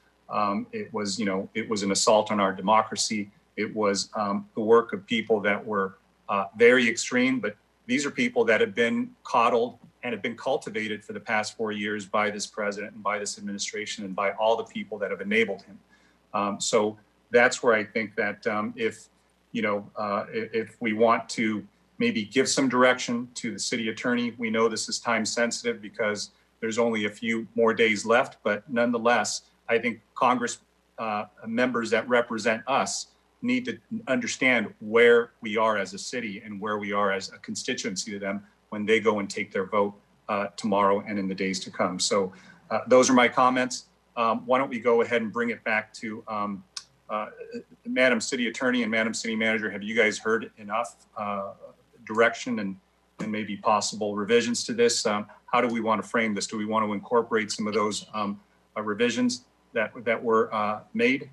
It was an assault on our democracy. It was the work of people that were very extreme, but these are people that have been coddled and have been cultivated for the past 4 years by this president and by this administration and by all the people that have enabled him. So that's where I think that if we want to maybe give some direction to the city attorney, we know this is time sensitive because there's only a few more days left, but nonetheless, I think Congress members that represent us need to understand where we are as a city and where we are as a constituency to them when they go and take their vote tomorrow and in the days to come. So those are my comments. Why don't we go ahead and bring it back to Madam City Attorney and Madam City Manager. Have you guys heard enough direction and maybe possible revisions to this? How do we want to frame this? Do we want to incorporate some of those revisions that were made?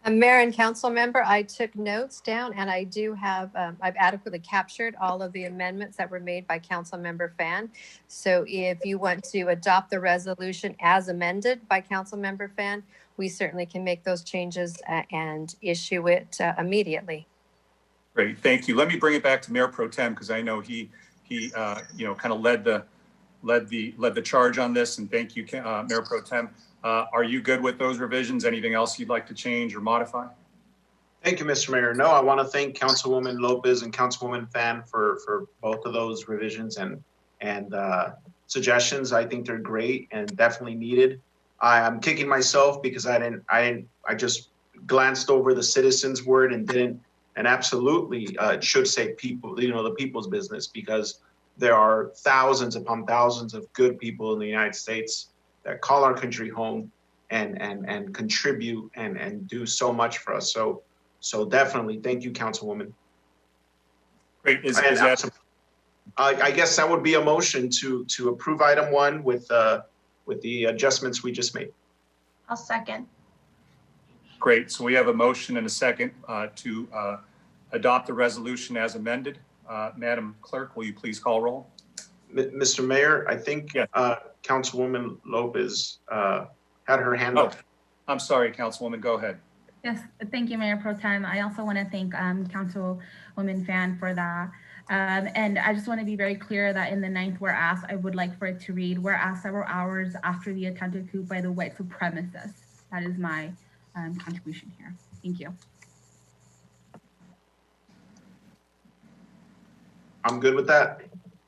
Mayor and council member, I took notes down and I do have, I've adequately captured all of the amendments that were made by council member Fan. So if you want to adopt the resolution as amended by council member Fan, we certainly can make those changes and issue it immediately. Great, thank you. Let me bring it back to Mayor Pro Tem because I know he kind of led the charge on this, and thank you, Mayor Pro Tem. Are you good with those revisions? Anything else you'd like to change or modify? Thank you, Mr. Mayor. No, I want to thank Councilwoman Lopez and Councilwoman Fan for both of those revisions and suggestions. I think they're great and definitely needed. I'm kicking myself because I just glanced over the citizens word and didn't, and absolutely it should say people, the people's business, because there are thousands upon thousands of good people in the United States that call our country home and contribute and do so much for us. So definitely, thank you, Councilwoman. Great. I guess that would be a motion to approve item 1 with the adjustments we just made. I'll second. Great. So we have a motion and a second to adopt the resolution as amended. Madam Clerk, will you please call roll? Mr. Mayor, I think Councilwoman Lopez had her hand up. I'm sorry, Councilwoman, go ahead. Yes, thank you, Mayor Pro Tem. I also want to thank Councilwoman Fan for that. And I just want to be very clear that in the 9th whereas, I would like for it to read, whereas several hours after the attempted coup by the white supremacists. That is my contribution here. Thank you. I'm good with that.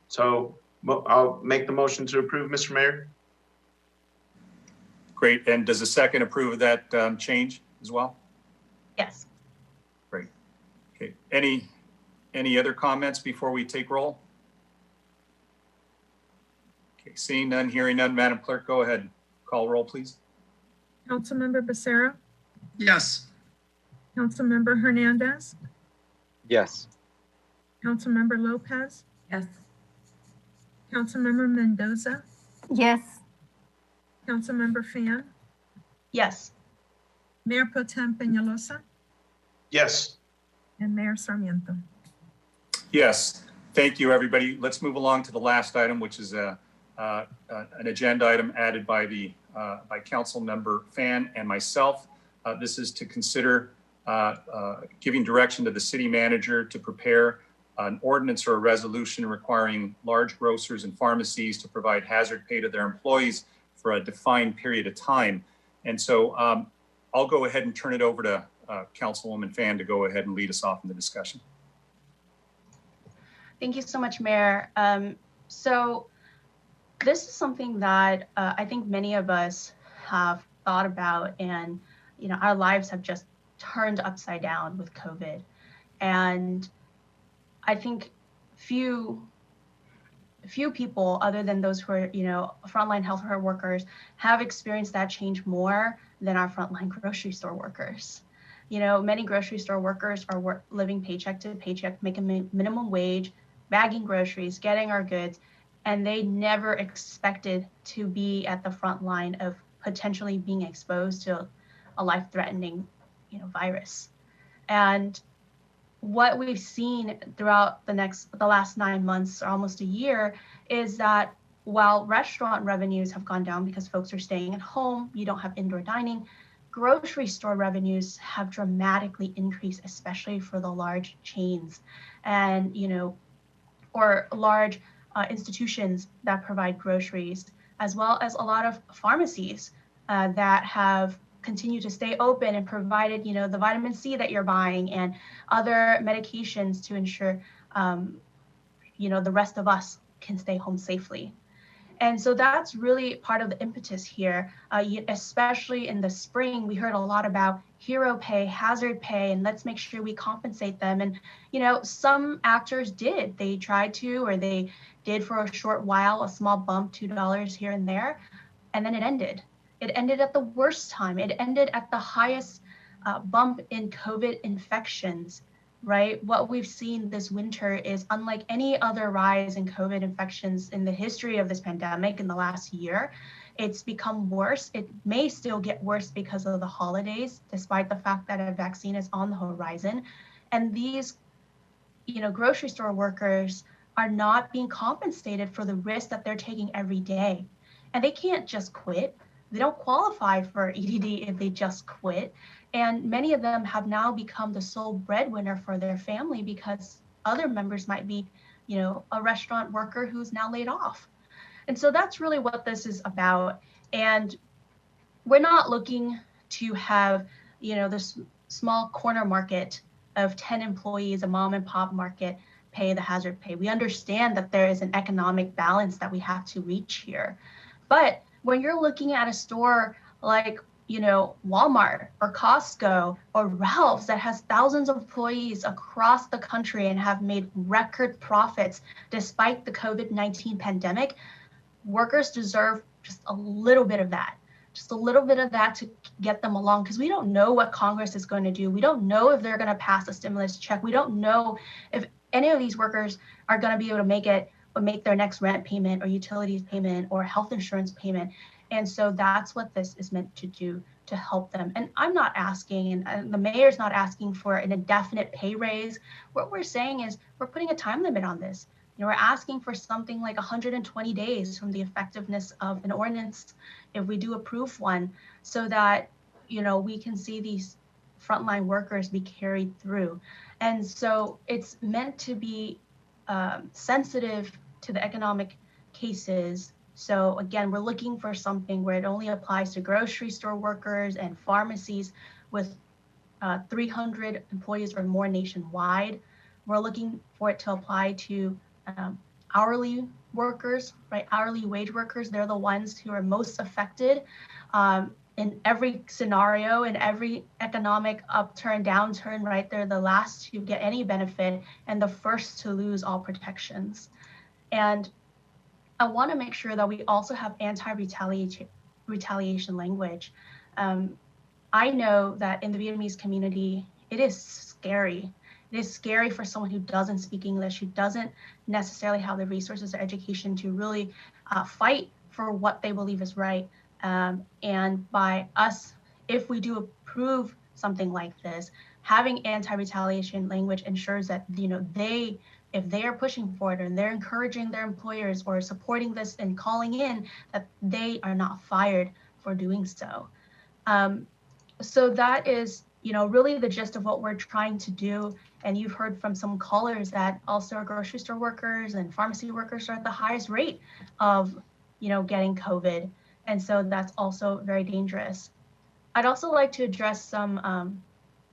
So I'll make the motion to approve, Mr. Mayor. Great. And does the second approve of that change as well? Yes. Great. Okay. Any other comments before we take roll? Okay. Seeing none, hearing none, Madam Clerk, go ahead. Call roll, please. Councilmember Becerra, Yes. Councilmember Hernandez, Yes. Councilmember Lopez, Yes. Councilmember Mendoza, Yes. Councilmember Fan, Yes. Mayor Pro Tem Peñalosa, Yes. and Mayor Sarmiento. Yes. Thank you, everybody. Let's move along to the last item, which is an agenda item added by by Councilmember Fan and myself. This is to consider giving direction to the city manager to prepare an ordinance or a resolution requiring large grocers and pharmacies to provide hazard pay to their employees for a defined period of time. And so I'll go ahead and turn it over to Councilwoman Fan to go ahead and lead us off in the discussion. Thank you so much, Mayor. So this is something that I think many of us have thought about, and our lives have just turned upside down with COVID. And I think few people other than those who are, frontline healthcare workers have experienced that change more than our frontline grocery store workers. Many grocery store workers are living paycheck to paycheck, making minimum wage, bagging groceries, getting our goods, and they never expected to be at the front line of potentially being exposed to a life-threatening, virus. And what we've seen throughout the last 9 months or almost a year is that while restaurant revenues have gone down because folks are staying at home, you don't have indoor dining, grocery store revenues have dramatically increased, especially for the large chains and, or large institutions that provide groceries, as well as a lot of pharmacies that have continued to stay open and provided, the vitamin C that you're buying and other medications to ensure, the rest of us can stay home safely. And so that's really part of the impetus here, especially in the spring. We heard a lot about hero pay, hazard pay, and let's make sure we compensate them. And, some actors did. They tried to, or they did for a short while, a small bump, $2 here and there, and then it ended. It ended at the worst time. It ended at the highest bump in COVID infections, right? What we've seen this winter is unlike any other rise in COVID infections in the history of this pandemic in the last year. It's become worse. It may still get worse because of the holidays, despite the fact that a vaccine is on the horizon. And these, grocery store workers are not being compensated for the risk that they're taking every day. And they can't just quit. They don't qualify for EDD if they just quit. And many of them have now become the sole breadwinner for their family because other members might be, a restaurant worker who's now laid off. And so that's really what this is about. And we're not looking to have, this small corner market of 10 employees, a mom and pop market, pay the hazard pay. We understand that there is an economic balance that we have to reach here. But when you're looking at a store like, Walmart or Costco or Ralph's that has thousands of employees across the country and have made record profits despite the COVID-19 pandemic, workers deserve just a little bit of that. Just a little bit of that to get them along, because we don't know what Congress is going to do. We don't know if they're going to pass a stimulus check. We don't know if any of these workers are going to be able to make their next rent payment or utilities payment or health insurance payment. And so that's what this is meant to do, to help them. And I'm not asking, and the mayor's not asking for an indefinite pay raise. What we're saying is we're putting a time limit on this. You know, we're asking for something like 120 days from the effectiveness of an ordinance, if we do approve one, so that, you know, we can see these frontline workers be carried through. And so it's meant to be sensitive to the economic cases. So again, we're looking for something where it only applies to grocery store workers and pharmacies with 300 employees or more nationwide. We're looking for it to apply to hourly workers, right? Hourly wage workers, they're the ones who are most affected in every scenario, in every economic upturn, downturn, right? They're the last to get any benefit and the first to lose all protections. And I want to make sure that we also have anti-retaliation language. I know that in the Vietnamese community, it is scary. It is scary for someone who doesn't speak English, who doesn't necessarily have the resources or education to really fight for what they believe is right. And by us, if we do approve something like this, having anti-retaliation language ensures that, you know, if they are pushing for it and they're encouraging their employers or supporting this and calling in, that they are not fired for doing so. So that is, you know, really the gist of what we're trying to do. And you've heard from some callers that also our grocery store workers and pharmacy workers are at the highest rate of, you know, getting COVID. And so that's also very dangerous. I'd also like to address some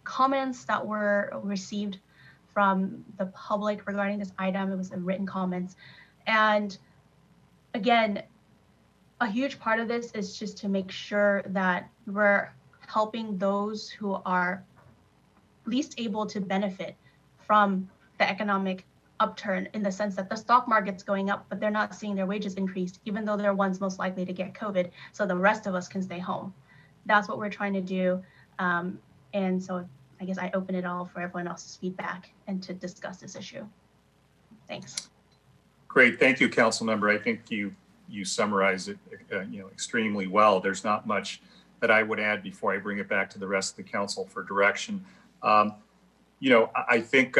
comments that were received from the public regarding this item. It was in written comments. And again, a huge part of this is just to make sure that we're helping those who are least able to benefit from the economic upturn, in the sense that the stock market's going up, but they're not seeing their wages increased, even though they're ones most likely to get COVID, so the rest of us can stay home. That's what we're trying to do. And so I guess I open it all for everyone else's feedback and to discuss this issue. Thanks. Great, thank you, Council Member. I think you summarized it extremely well. There's not much that I would add before I bring it back to the rest of the council for direction. I think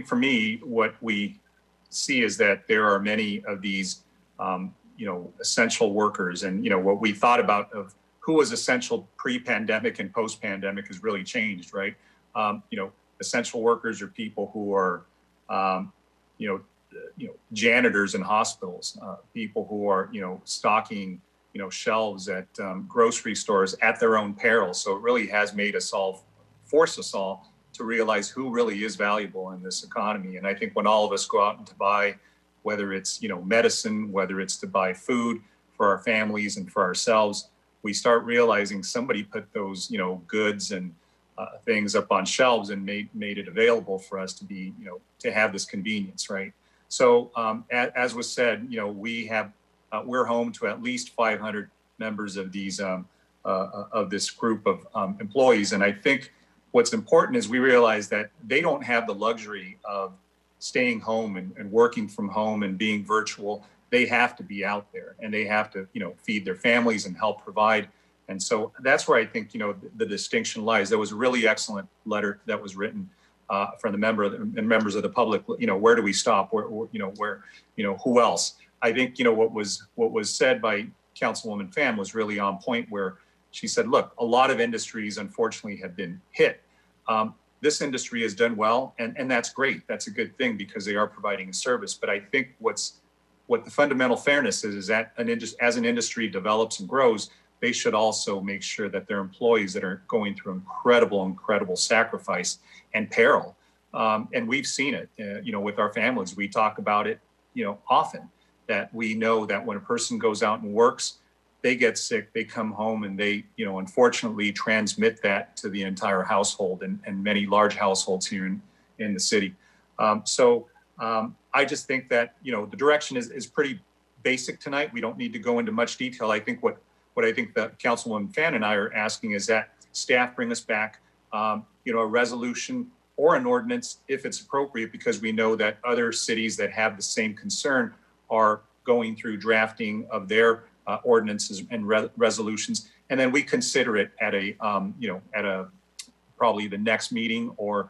for me, what we see is that there are many of these essential workers, and what we thought about of who was essential pre-pandemic and post-pandemic has really changed, right? Essential workers are people who are janitors in hospitals, people who are stocking shelves at grocery stores at their own peril. So it really has made us all, force us all to realize who really is valuable in this economy. And I think when all of us go out and to buy, whether it's medicine, whether it's to buy food for our families and for ourselves, we start realizing somebody put those goods and things up on shelves and made it available for us to be to have this convenience, right? So as was said, we're home to at least 500 members of these of this group of employees, and I think what's important is we realize that they don't have the luxury of staying home and working from home and being virtual. They have to be out there, and they have to feed their families and help provide. And so that's where I think the distinction lies. There was a really excellent letter that was written from the members of the public. Where do we stop? Where who else? I think what was said by Councilwoman Pham was really on point, where she said, look, a lot of industries unfortunately have been hit. This industry has done well, and that's great. That's a good thing because they are providing a service. But I think what the fundamental fairness is that as an industry develops and grows, they should also make sure that their employees that are going through incredible sacrifice and peril. And we've seen it, with our families. We talk about it, often, that we know that when a person goes out and works, they get sick, they come home, and they, unfortunately transmit that to the entire household and many large households here in the city. I just think that, the direction is pretty basic tonight. We don't need to go into much detail. I think what I think that Councilwoman Phan and I are asking is that staff bring us back, a resolution or an ordinance if it's appropriate, because we know that other cities that have the same concern are going through drafting of their ordinances and resolutions, and then we consider it at a probably the next meeting, or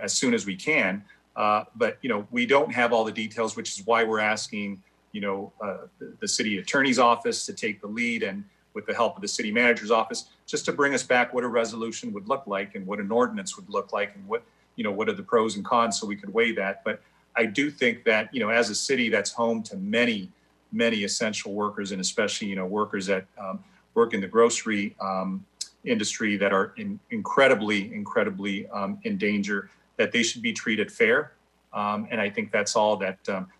as soon as we can. But we don't have all the details, which is why we're asking the city attorney's office to take the lead, and with the help of the city manager's office, just to bring us back what a resolution would look like and what an ordinance would look like, and what are the pros and cons, so we could weigh that. But I do think that as a city that's home to many essential workers, and especially workers that work in the grocery industry that are incredibly in danger, that they should be treated fair. And I think that's all that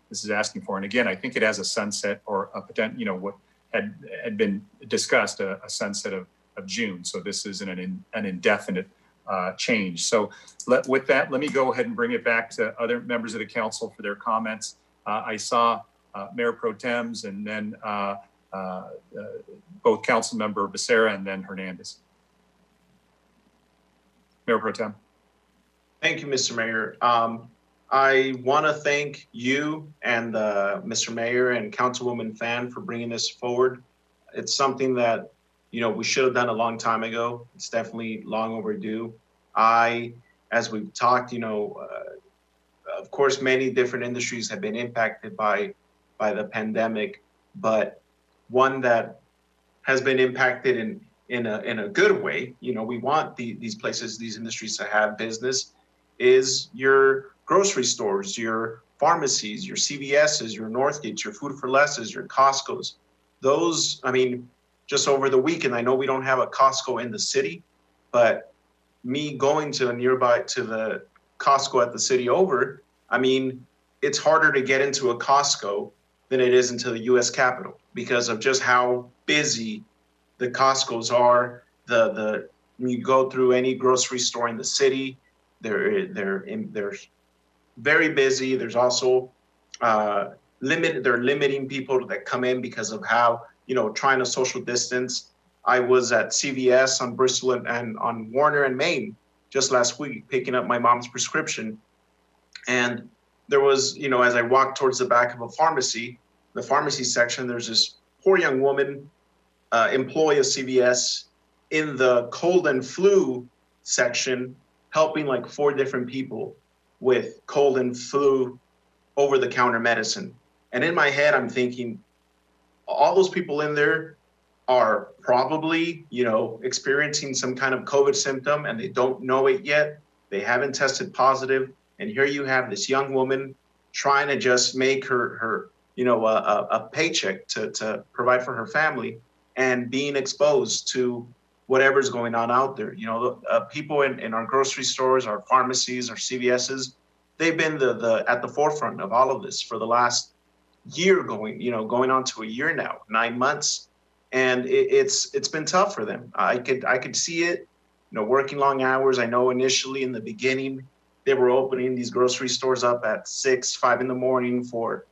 this is asking for. And again, I think it has a sunset, or a potential, what had been discussed, a sunset of June. So this isn't an indefinite change. So with that, let me go ahead and bring it back to other members of the council for their comments. I saw Mayor Pro Tems, and then both Council Member Becerra and then Hernandez. Mayor Pro Tem. Thank you, Mr. Mayor. I want to thank you and Mr. Mayor and Councilwoman Fan for bringing this forward. It's something that, we should have done a long time ago. It's definitely long overdue. As we've talked, of course, many different industries have been impacted by the pandemic, but one that has been impacted in a good way, we want these places, these industries to have business, is your grocery stores, your pharmacies, your CVS's, your Northgates, your Food for Lesses, your Costco's. Those, just over the weekend, I know we don't have a Costco in the city, but me going to the Costco at the city over, it's harder to get into a Costco than it is into the U.S. Capitol, because of just how busy the Costco's are. When you go through any grocery store in the city, they're very busy. There's also they're limiting people that come in because of how, trying to social distance. I was at CVS on Bristol and on Warner and Main just last week, picking up my mom's prescription. And there was, as I walked towards the back of a pharmacy, the pharmacy section, there's this poor young woman, employee of CVS, in the cold and flu section, helping like 4 different people with cold and flu over-the-counter medicine. And in my head, I'm thinking, all those people in there are probably, experiencing some kind of COVID symptom, and they don't know it yet. They haven't tested positive. And here you have this young woman trying to just make her a paycheck to provide for her family, and being exposed to whatever's going on out there. People in our grocery stores, our pharmacies, our CVS's, they've been at the forefront of all of this for the last year, going on to a year now, 9 months. And it's been tough for them. I could see it, working long hours. I know initially in the beginning, they were opening these grocery stores up at 6, 5 in the morning for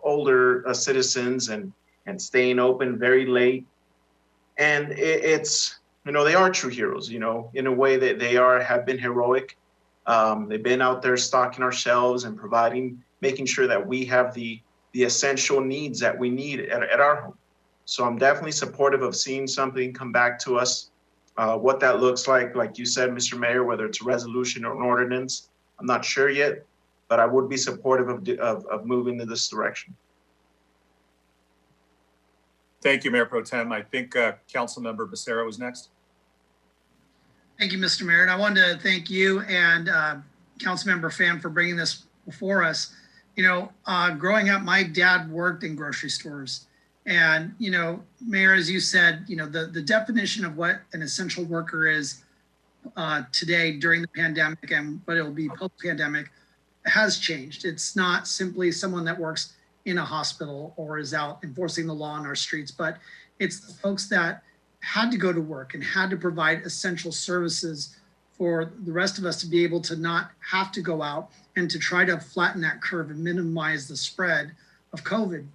older citizens, and staying open very late. And it's, they are true heroes, in a way that they have been heroic. They've been out there stocking our shelves and making sure that we have the essential needs that we need at our home. So I'm definitely supportive of seeing something come back to us. What that looks like you said, Mr. Mayor, whether it's a resolution or an ordinance, I'm not sure yet, but I would be supportive of moving in this direction. Thank you, Mayor Pro Tem. I think Councilmember Becerra was next. Thank you, Mr. Mayor. And I wanted to thank you and Councilmember Fan for bringing this before us. Growing up, my dad worked in grocery stores. And, Mayor, as you said, the definition of what an essential worker is today during the pandemic, and what it will be post-pandemic, has changed. It's not simply someone that works in a hospital or is out enforcing the law on our streets, but it's the folks that had to go to work and had to provide essential services for the rest of us to be able to not have to go out, and to try to flatten that curve and minimize the spread of COVID.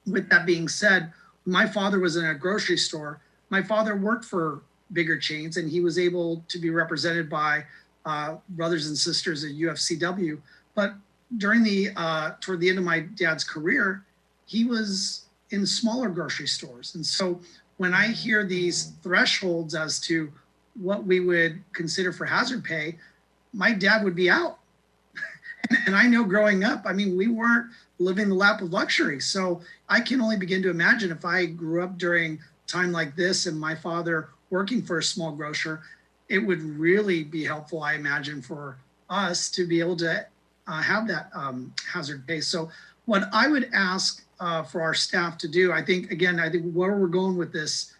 With that being said, my father was in a grocery store. My father worked for bigger chains, and he was able to be represented by brothers and sisters at UFCW. But during toward the end of my dad's career, he was in smaller grocery stores. And so when I hear these thresholds as to what we would consider for hazard pay, my dad would be out. And I know growing up, I mean, we weren't living the lap of luxury. So I can only begin to imagine if I grew up during a time like this and my father working for a small grocer, it would really be helpful, I imagine, for us to be able to have that hazard pay. So what I would ask for our staff to do, I think where we're going with this,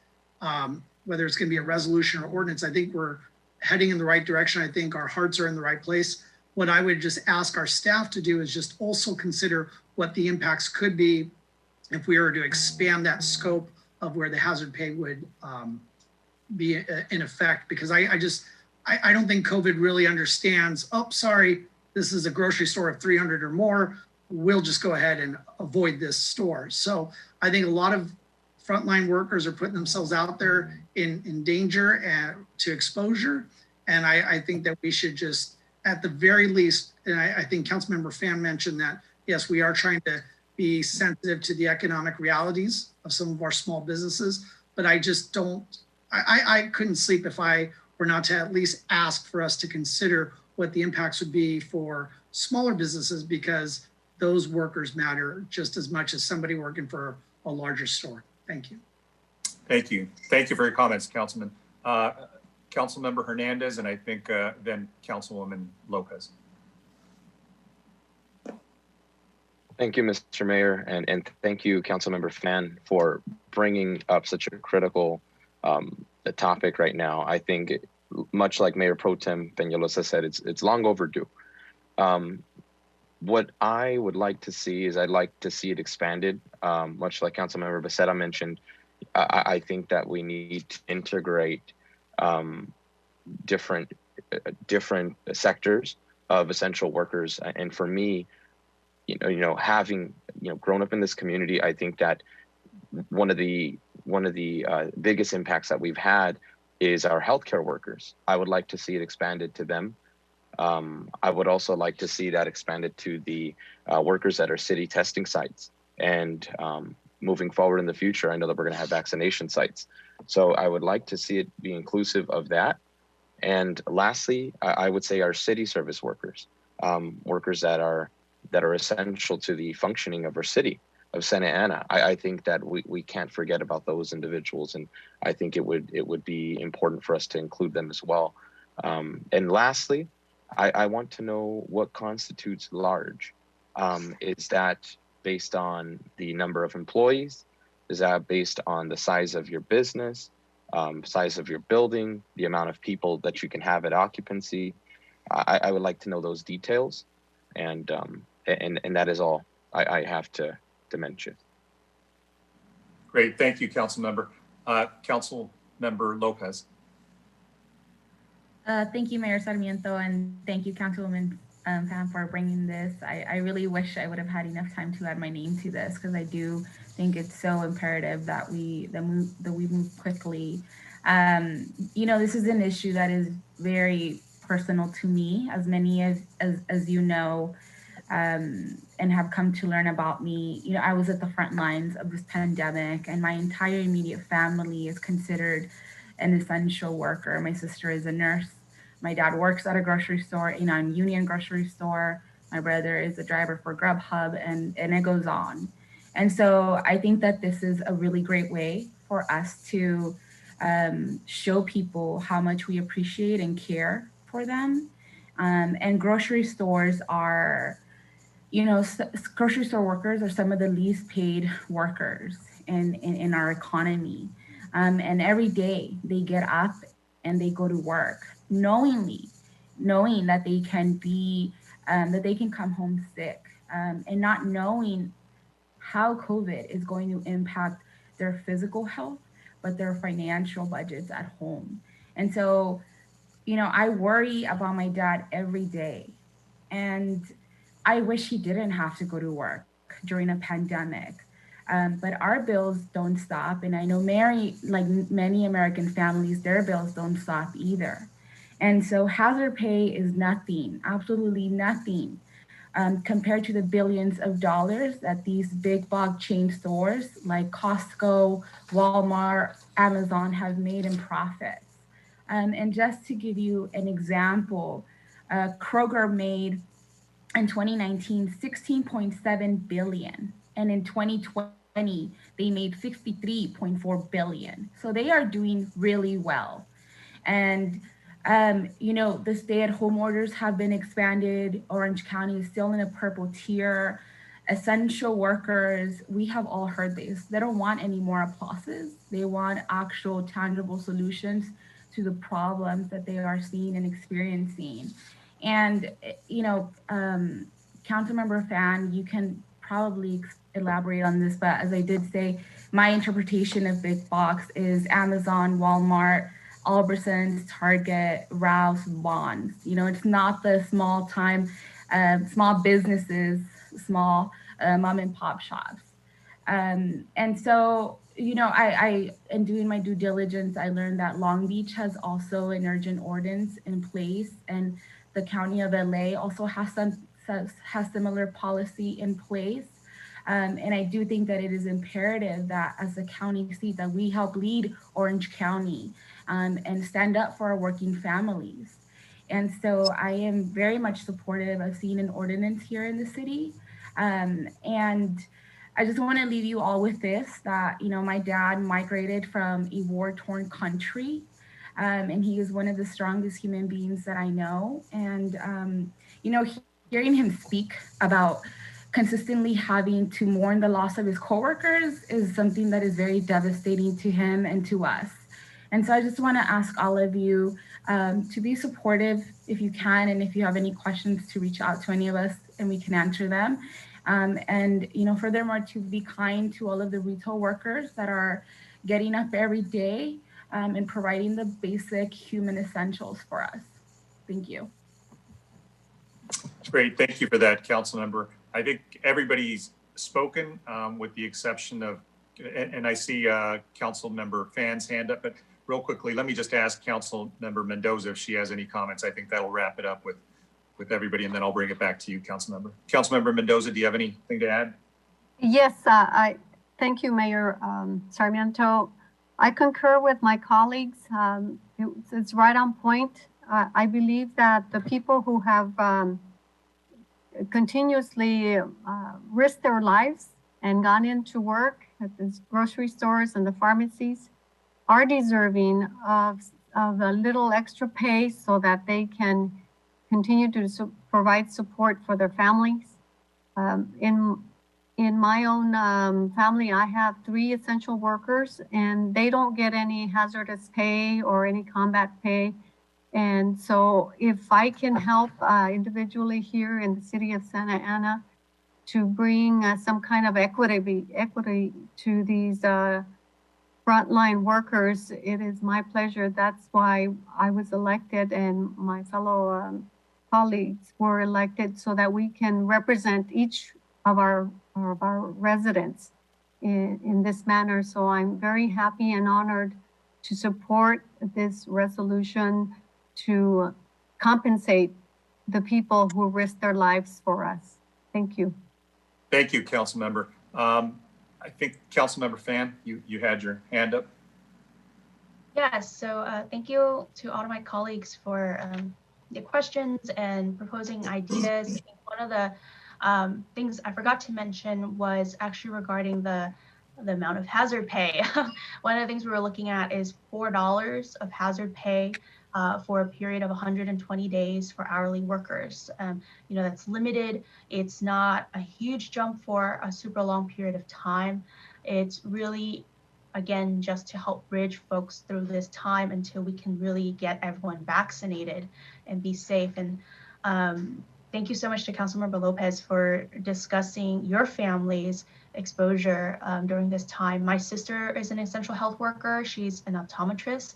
whether it's going to be a resolution or ordinance, I think we're heading in the right direction. I think our hearts are in the right place. What I would just ask our staff to do is just also consider what the impacts could be if we were to expand that scope of where the hazard pay would be in effect, because I don't think COVID really understands, oh, sorry, this is a grocery store of 300 or more. We'll just go ahead and avoid this store. So I think a lot of frontline workers are putting themselves out there in danger and to exposure. And I think that we should just, at the very least, and I think Councilmember Fan mentioned that, yes, we are trying to be sensitive to the economic realities of some of our small businesses, but I just don't, I couldn't sleep if I were not to at least ask for us to consider what the impacts would be for smaller businesses, because those workers matter just as much as somebody working for a larger store. Thank you. Thank you. Thank you for your comments, Councilman. Councilmember Hernandez, and I think then Councilwoman Lopez. Thank you, Mr. Mayor, and thank you, Councilmember Fan, for bringing up such a critical topic right now. I think, much like Mayor Pro Tem Peñalosa said, it's long overdue. What I would like to see is I'd like to see it expanded, much like Councilmember Becerra mentioned. I think that we need to integrate different sectors of essential workers. And for me, having grown up in this community, I think that one of the biggest impacts that we've had is our healthcare workers. I would like to see it expanded to them. I would also like to see that expanded to the workers at our city testing sites. And moving forward in the future, I know that we're going to have vaccination sites. So I would like to see it be inclusive of that. And lastly, I would say our city service workers, workers that are essential to the functioning of our city of Santa Ana. I think that we can't forget about those individuals, and I think it would be important for us to include them as well. And lastly, I want to know what constitutes large. Is that based on the number of employees? Is that based on the size of your business, size of your building, the amount of people that you can have at occupancy? I would like to know those details, and that is all I have to mention. Great, thank you, Councilmember. Councilmember Lopez. Thank you, Mayor Sarmiento, and thank you, Councilwoman Pam, for bringing this. I really wish I would have had enough time to add my name to this, because I do think it's so imperative that we move quickly. This is an issue that is very personal to me, as many as you know, and have come to learn about me. I was at the front lines of this pandemic, and my entire immediate family is considered an essential worker. My sister is a nurse. My dad works at a grocery store, Union grocery store. My brother is a driver for Grubhub, and it goes on. And so I think that this is a really great way for us to show people how much we appreciate and care for them. And grocery stores are, grocery store workers are some of the least paid workers in our economy. And every day they get up and they go to work knowing that they can be, that they can come home sick, and not knowing how COVID is going to impact their physical health, but their financial budgets at home. And so, I worry about my dad every day, and I wish he didn't have to go to work during a pandemic. But our bills don't stop. And I know like many American families, their bills don't stop either. And so hazard pay is nothing, absolutely nothing, compared to the billions of dollars that these big box chain stores like Costco, Walmart, Amazon have made in profits. And just to give you an example, Kroger made in 2019 16.7 billion, and in 2020 they made 63.4 billion. So they are doing really well. And the stay-at-home orders have been expanded. Orange County is still in a purple tier. Essential workers, we have all heard this. They don't want any more applauses. They want actual tangible solutions to the problems that they are seeing and experiencing. And, Councilmember Fan, you can probably elaborate on this, but as I did say, my interpretation of big box is Amazon, Walmart, Albertsons, Target, Rouse, Bonds. It's not the small businesses, small mom and pop shops. And so, I in doing my due diligence, I learned that Long Beach has also an urgent ordinance in place, and the County of LA also has similar policy in place. And I do think that it is imperative that as a county seat that we help lead Orange County and stand up for our working families. And so I am very much supportive of seeing an ordinance here in the city. And I just want to leave you all with this, that, my dad migrated from a war-torn country, and he is one of the strongest human beings that I know. And, hearing him speak about consistently having to mourn the loss of his coworkers is something that is very devastating to him and to us. And so I just want to ask all of you to be supportive if you can, and if you have any questions, to reach out to any of us and we can answer them. And furthermore, to be kind to all of the retail workers that are getting up every day and providing the basic human essentials for us. Thank you. Great. Thank you for that, Councilmember. I think everybody's spoken with the exception of, and I see Councilmember Fan's hand up, but real quickly, let me just ask Councilmember Mendoza if she has any comments. I think that'll wrap it up with everybody, and then I'll bring it back to you, Councilmember. Councilmember Mendoza, do you have anything to add? Yes, I thank you, Mayor Sarmiento. I concur with my colleagues. It's right on point. I believe that the people who have continuously risked their lives and gone into work at these grocery stores and the pharmacies are deserving of a little extra pay so that they can continue to provide support for their families. In my own family, I have 3 essential workers, and they don't get any hazardous pay or any combat pay. And so if I can help individually here in the city of Santa Ana to bring some kind of equity to these frontline workers, it is my pleasure. That's why I was elected and my fellow colleagues were elected, so that we can represent each of our residents in this manner. So I'm very happy and honored to support this resolution to compensate the people who risk their lives for us. Thank you. Thank you, Councilmember. I think Councilmember Fan, you had your hand up. Yes, so thank you to all of my colleagues for the questions and proposing ideas. I think one of the things I forgot to mention was actually regarding the amount of hazard pay. One of the things we were looking at is $4 of hazard pay for a period of 120 days for hourly workers. That's limited. It's not a huge jump for a super long period of time. It's really, again, just to help bridge folks through this time until we can really get everyone vaccinated and be safe. And thank you so much to Councilmember Lopez for discussing your family's exposure during this time. My sister is an essential health worker. She's an optometrist,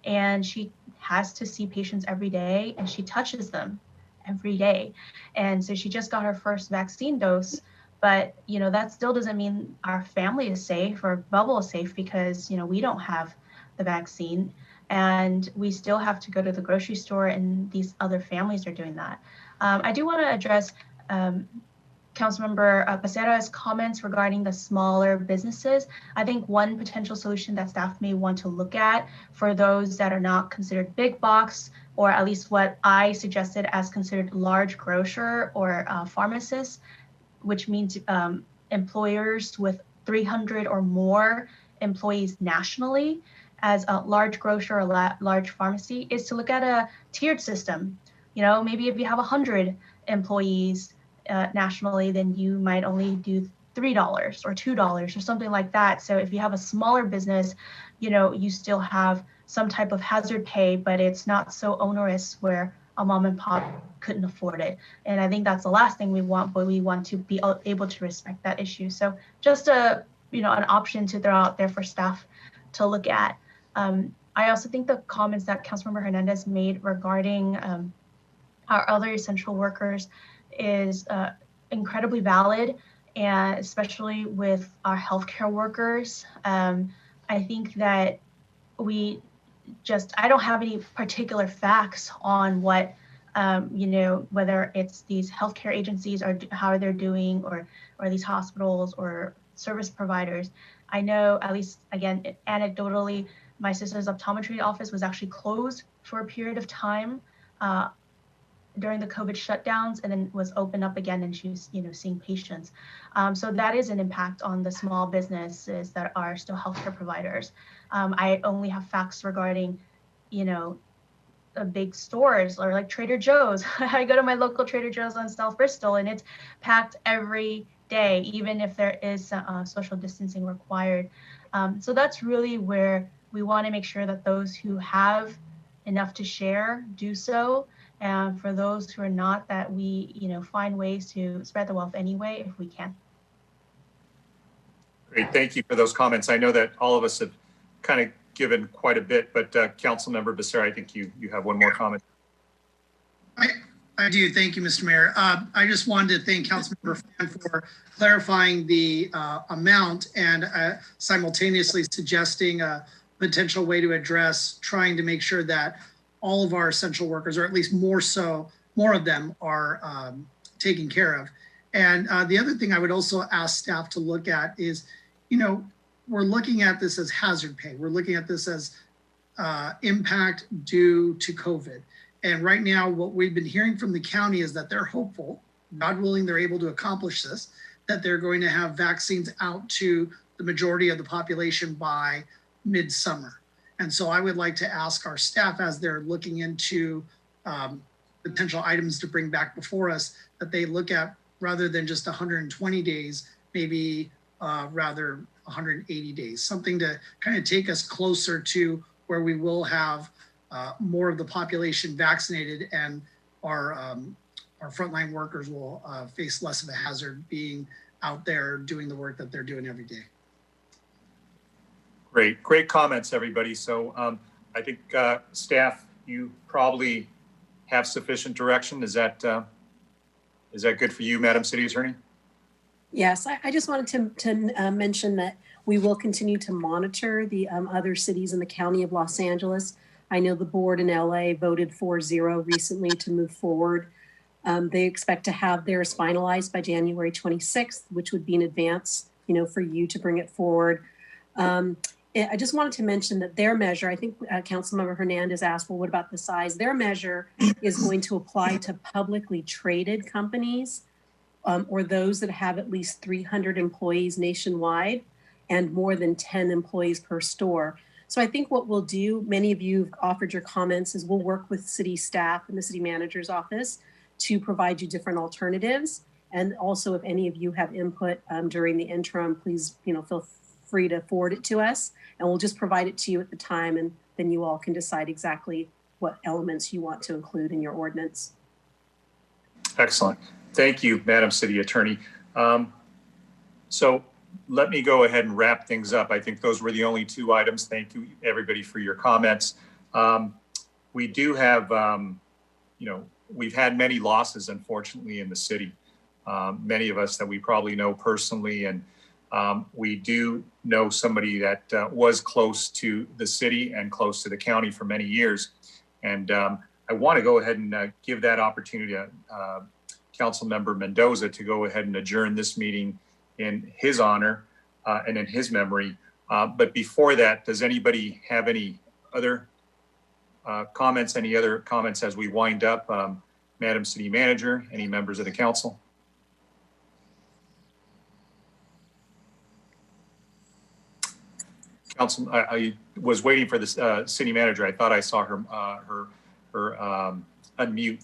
and she has to see patients every day, and she touches them every day. And so she just got her first vaccine dose, but that still doesn't mean our family is safe or bubble is safe, because we don't have the vaccine, and we still have to go to the grocery store, and these other families are doing that. I do want to address Councilmember Becerra's comments regarding the smaller businesses, I think one potential solution that staff may want to look at for those that are not considered big box, or at least what I suggested as considered large grocer or pharmacist, which means employers with 300 or more employees nationally, as a large grocer or large pharmacy, is to look at a tiered system. You know, maybe if you have 100 employees nationally, then you might only do $3 or $2 or something like that. So if you have a smaller business, you know, you still have some type of hazard pay, but it's not so onerous where a mom and pop couldn't afford it. And I think that's the last thing we want, but we want to be able to respect that issue. So just an option to throw out there for staff to look at. I also think the comments that Councilmember Hernandez made regarding our other essential workers is incredibly valid, and especially with our healthcare workers. I think that I don't have any particular facts on what, whether it's these healthcare agencies or how they're doing, or these hospitals or service providers. I know, at least again, anecdotally, my sister's optometry office was actually closed for a period of time during the COVID shutdowns, and then was opened up again, and she's, seeing patients. So that is an impact on the small businesses that are still healthcare providers. I only have facts regarding, big stores or like Trader Joe's. I go to my local Trader Joe's on South Bristol, and it's packed every day, even if there is social distancing required. So that's really where we want to make sure that those who have enough to share do so. And for those who are not, that we, find ways to spread the wealth anyway, if we can. Great, thank you for those comments. I know that all of us have kind of given quite a bit, but Councilmember Becerra, I think you have one more comment. I do. Thank you, Mr. Mayor. I just wanted to thank Councilmember Fan for clarifying the amount and simultaneously suggesting a potential way to address trying to make sure that all of our essential workers, or at least more of them, are taken care of. And the other thing I would also ask staff to look at is, we're looking at this as hazard pay. We're looking at this as impact due to COVID. And right now, what we've been hearing from the county is that they're hopeful, God willing, they're able to accomplish this, that they're going to have vaccines out to the majority of the population by midsummer. And so I would like to ask our staff, as they're looking into potential items to bring back before us, that they look at, rather than just 120 days, maybe rather 180 days, something to kind of take us closer to where we will have more of the population vaccinated, and our frontline workers will face less of a hazard being out there doing the work that they're doing every day. Great comments, everybody. So I think staff, you probably have sufficient direction. Is that good for you, Madam City Attorney? Yes, I just wanted to mention that we will continue to monitor the other cities in the County of Los Angeles. I know the board in LA voted 4-0 recently to move forward. They expect to have theirs finalized by January 26th, which would be in advance, for you to bring it forward. I just wanted to mention that their measure, I think Councilmember Hernandez asked, well, what about the size? Their measure is going to apply to publicly traded companies or those that have at least 300 employees nationwide and more than 10 employees per store. So I think what we'll do, many of you have offered your comments, is we'll work with city staff and the city manager's office to provide you different alternatives. And also, if any of you have input during the interim, please, feel free to forward it to us, and we'll just provide it to you at the time, and then you all can decide exactly what elements you want to include in your ordinance. Excellent. Thank you, Madam City Attorney. So let me go ahead and wrap things up. I think those were the only two items. Thank you, everybody, for your comments. We do have, we've had many losses, unfortunately, in the city. Many of us that we probably know personally, and we do know somebody that was close to the city and close to the county for many years. And I want to go ahead and give that opportunity to Councilmember Mendoza to go ahead and adjourn this meeting in his honor and in his memory. But before that, does anybody have any other comments? Any other comments as we wind up? Madam City Manager, any members of the council? Council, I was waiting for the city manager. I thought I saw her unmute.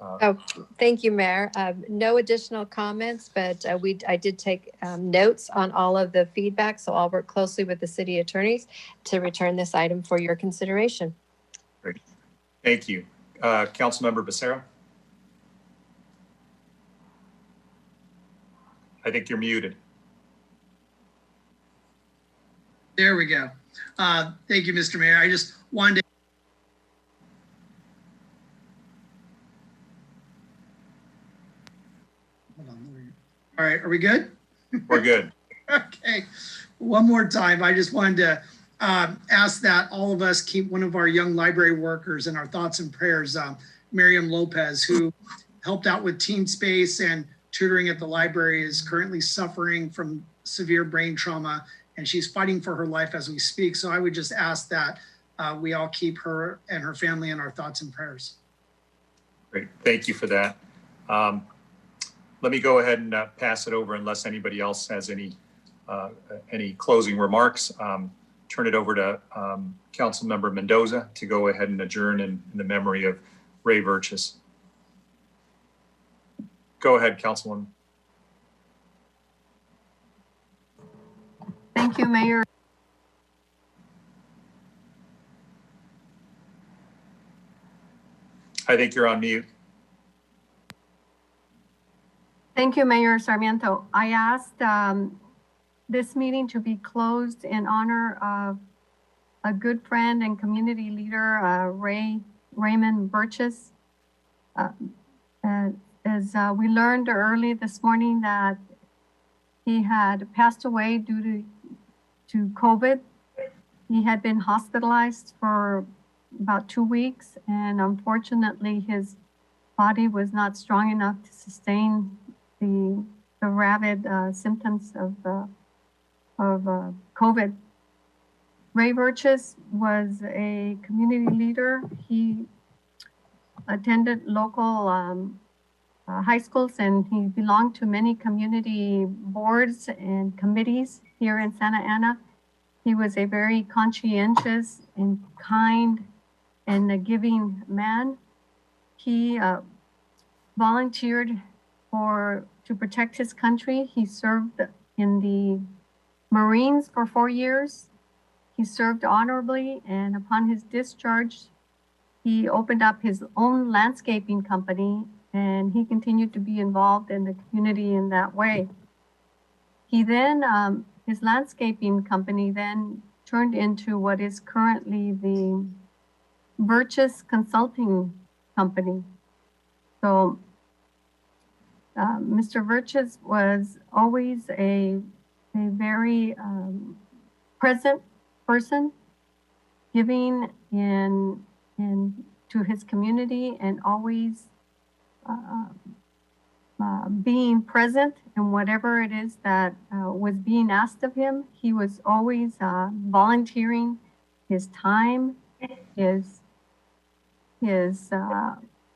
Oh, thank you, Mayor. No additional comments, but I did take notes on all of the feedback, so I'll work closely with the city attorneys to return this item for your consideration. Great. Thank you. Councilmember Becerra? I think you're muted. There we go. Thank you, Mr. Mayor. I just wanted to. Hold on. All right, are we good? We're good. Okay. One more time. I just wanted to ask that all of us keep one of our young library workers in our thoughts and prayers, Miriam Lopez, who helped out with Teen Space and tutoring at the library, is currently suffering from severe brain trauma, and she's fighting for her life as we speak. So I would just ask that we all keep her and her family in our thoughts and prayers. Great, thank you for that. Let me go ahead and pass it over unless anybody else has any closing remarks. Turn it over to Councilmember Mendoza to go ahead and adjourn in the memory of Ray Virches. Go ahead, Councilwoman. Thank you, Mayor. I think you're on mute. Thank you, Mayor Sarmiento. I asked this meeting to be closed in honor of a good friend and community leader, Raymond Virches. As we learned early this morning that he had passed away due to COVID. He had been hospitalized for about 2 weeks, and unfortunately his body was not strong enough to sustain the rabid symptoms of COVID. Ray Virches was a community leader. He attended local high schools, and he belonged to many community boards and committees here in Santa Ana. He was a very conscientious and kind and a giving man. He volunteered to protect his country. He served in the Marines for 4 years. He served honorably, and upon his discharge, he opened up his own landscaping company, and he continued to be involved in the community in that way. He then, his landscaping company then turned into what is currently the Virches Consulting Company. So Mr. Virches was always a very present person, giving in to his community, and always being present in whatever it is that was being asked of him. He was always volunteering his time, his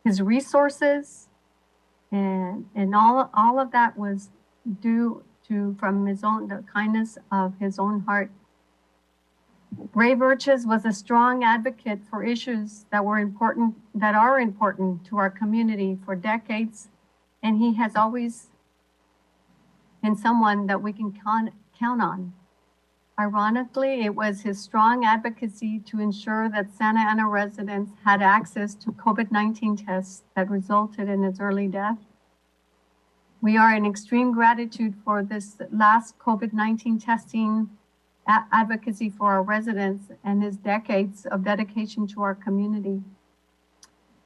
resources, and all of that was due to from the kindness of his own heart. Ray Virches was a strong advocate for issues that are important to our community for decades, and he has always been someone that we can count on. Ironically, it was his strong advocacy to ensure that Santa Ana residents had access to COVID-19 tests that resulted in his early death. We are in extreme gratitude for this last COVID-19 testing advocacy for our residents and his decades of dedication to our community.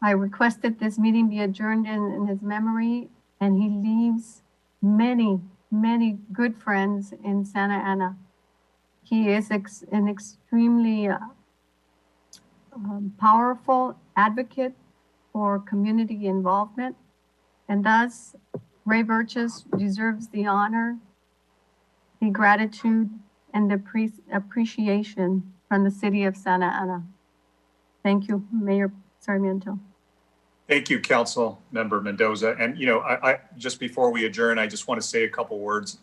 I requested this meeting be adjourned in his memory, and he leaves many, many good friends in Santa Ana. He is an extremely powerful advocate for community involvement. And thus, Ray Burgess deserves the honor, the gratitude, and the appreciation from the city of Santa Ana. Thank you, Mayor Sarmiento. Thank you, Council Member Mendoza. And, I just before we adjourn, I just want to say a couple words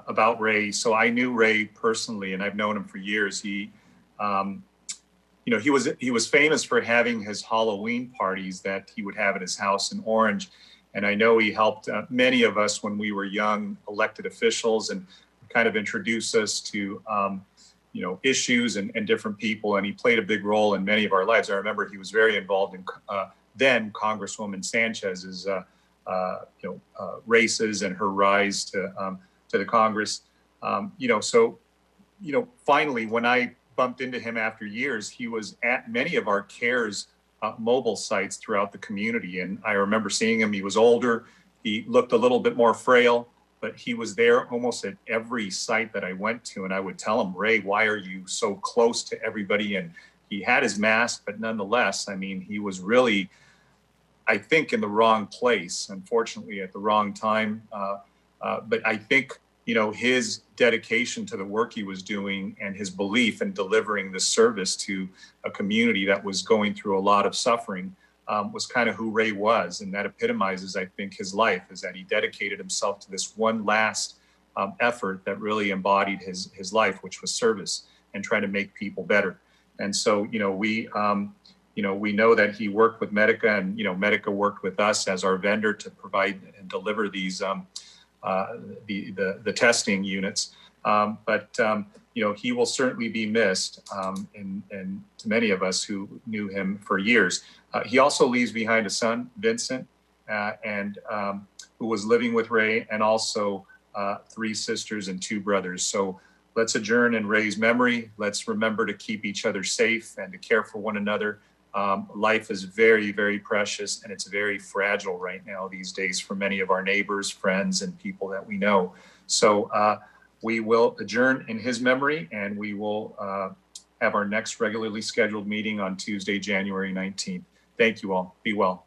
about Ray. So I knew Ray personally, and I've known him for years. He was famous for having his Halloween parties that he would have at his house in Orange. And I know he helped many of us when we were young elected officials and kind of introduced us to, issues and different people. And he played a big role in many of our lives. I remember he was very involved in then Congresswoman Sanchez's, races and her rise to the Congress. Finally, when I bumped into him after years, he was at many of our CARES mobile sites throughout the community. And I remember seeing him. He was older. He looked a little bit more frail, but he was there almost at every site that I went to. And I would tell him, Ray, why are you so close to everybody? And he had his mask, but nonetheless, I mean, he was really, I think, in the wrong place, unfortunately, at the wrong time. But I think, his dedication to the work he was doing and his belief in delivering this service to a community that was going through a lot of suffering was kind of who Ray was. And that epitomizes, I think, his life, is that he dedicated himself to this one last effort that really embodied his life, which was service and trying to make people better. And so, we know that he worked with Medica, and, Medica worked with us as our vendor to provide and deliver these, the testing units. But he will certainly be missed, and to many of us who knew him for years. He also leaves behind a son, Vincent, and who was living with Ray, and also 3 sisters and 2 brothers. So let's adjourn in Ray's memory. Let's remember to keep each other safe and to care for one another. Life is very, very precious, and it's very fragile right now these days for many of our neighbors, friends, and people that we know. So we will adjourn in his memory, and we will have our next regularly scheduled meeting on Tuesday, January 19th. Thank you all. Be well.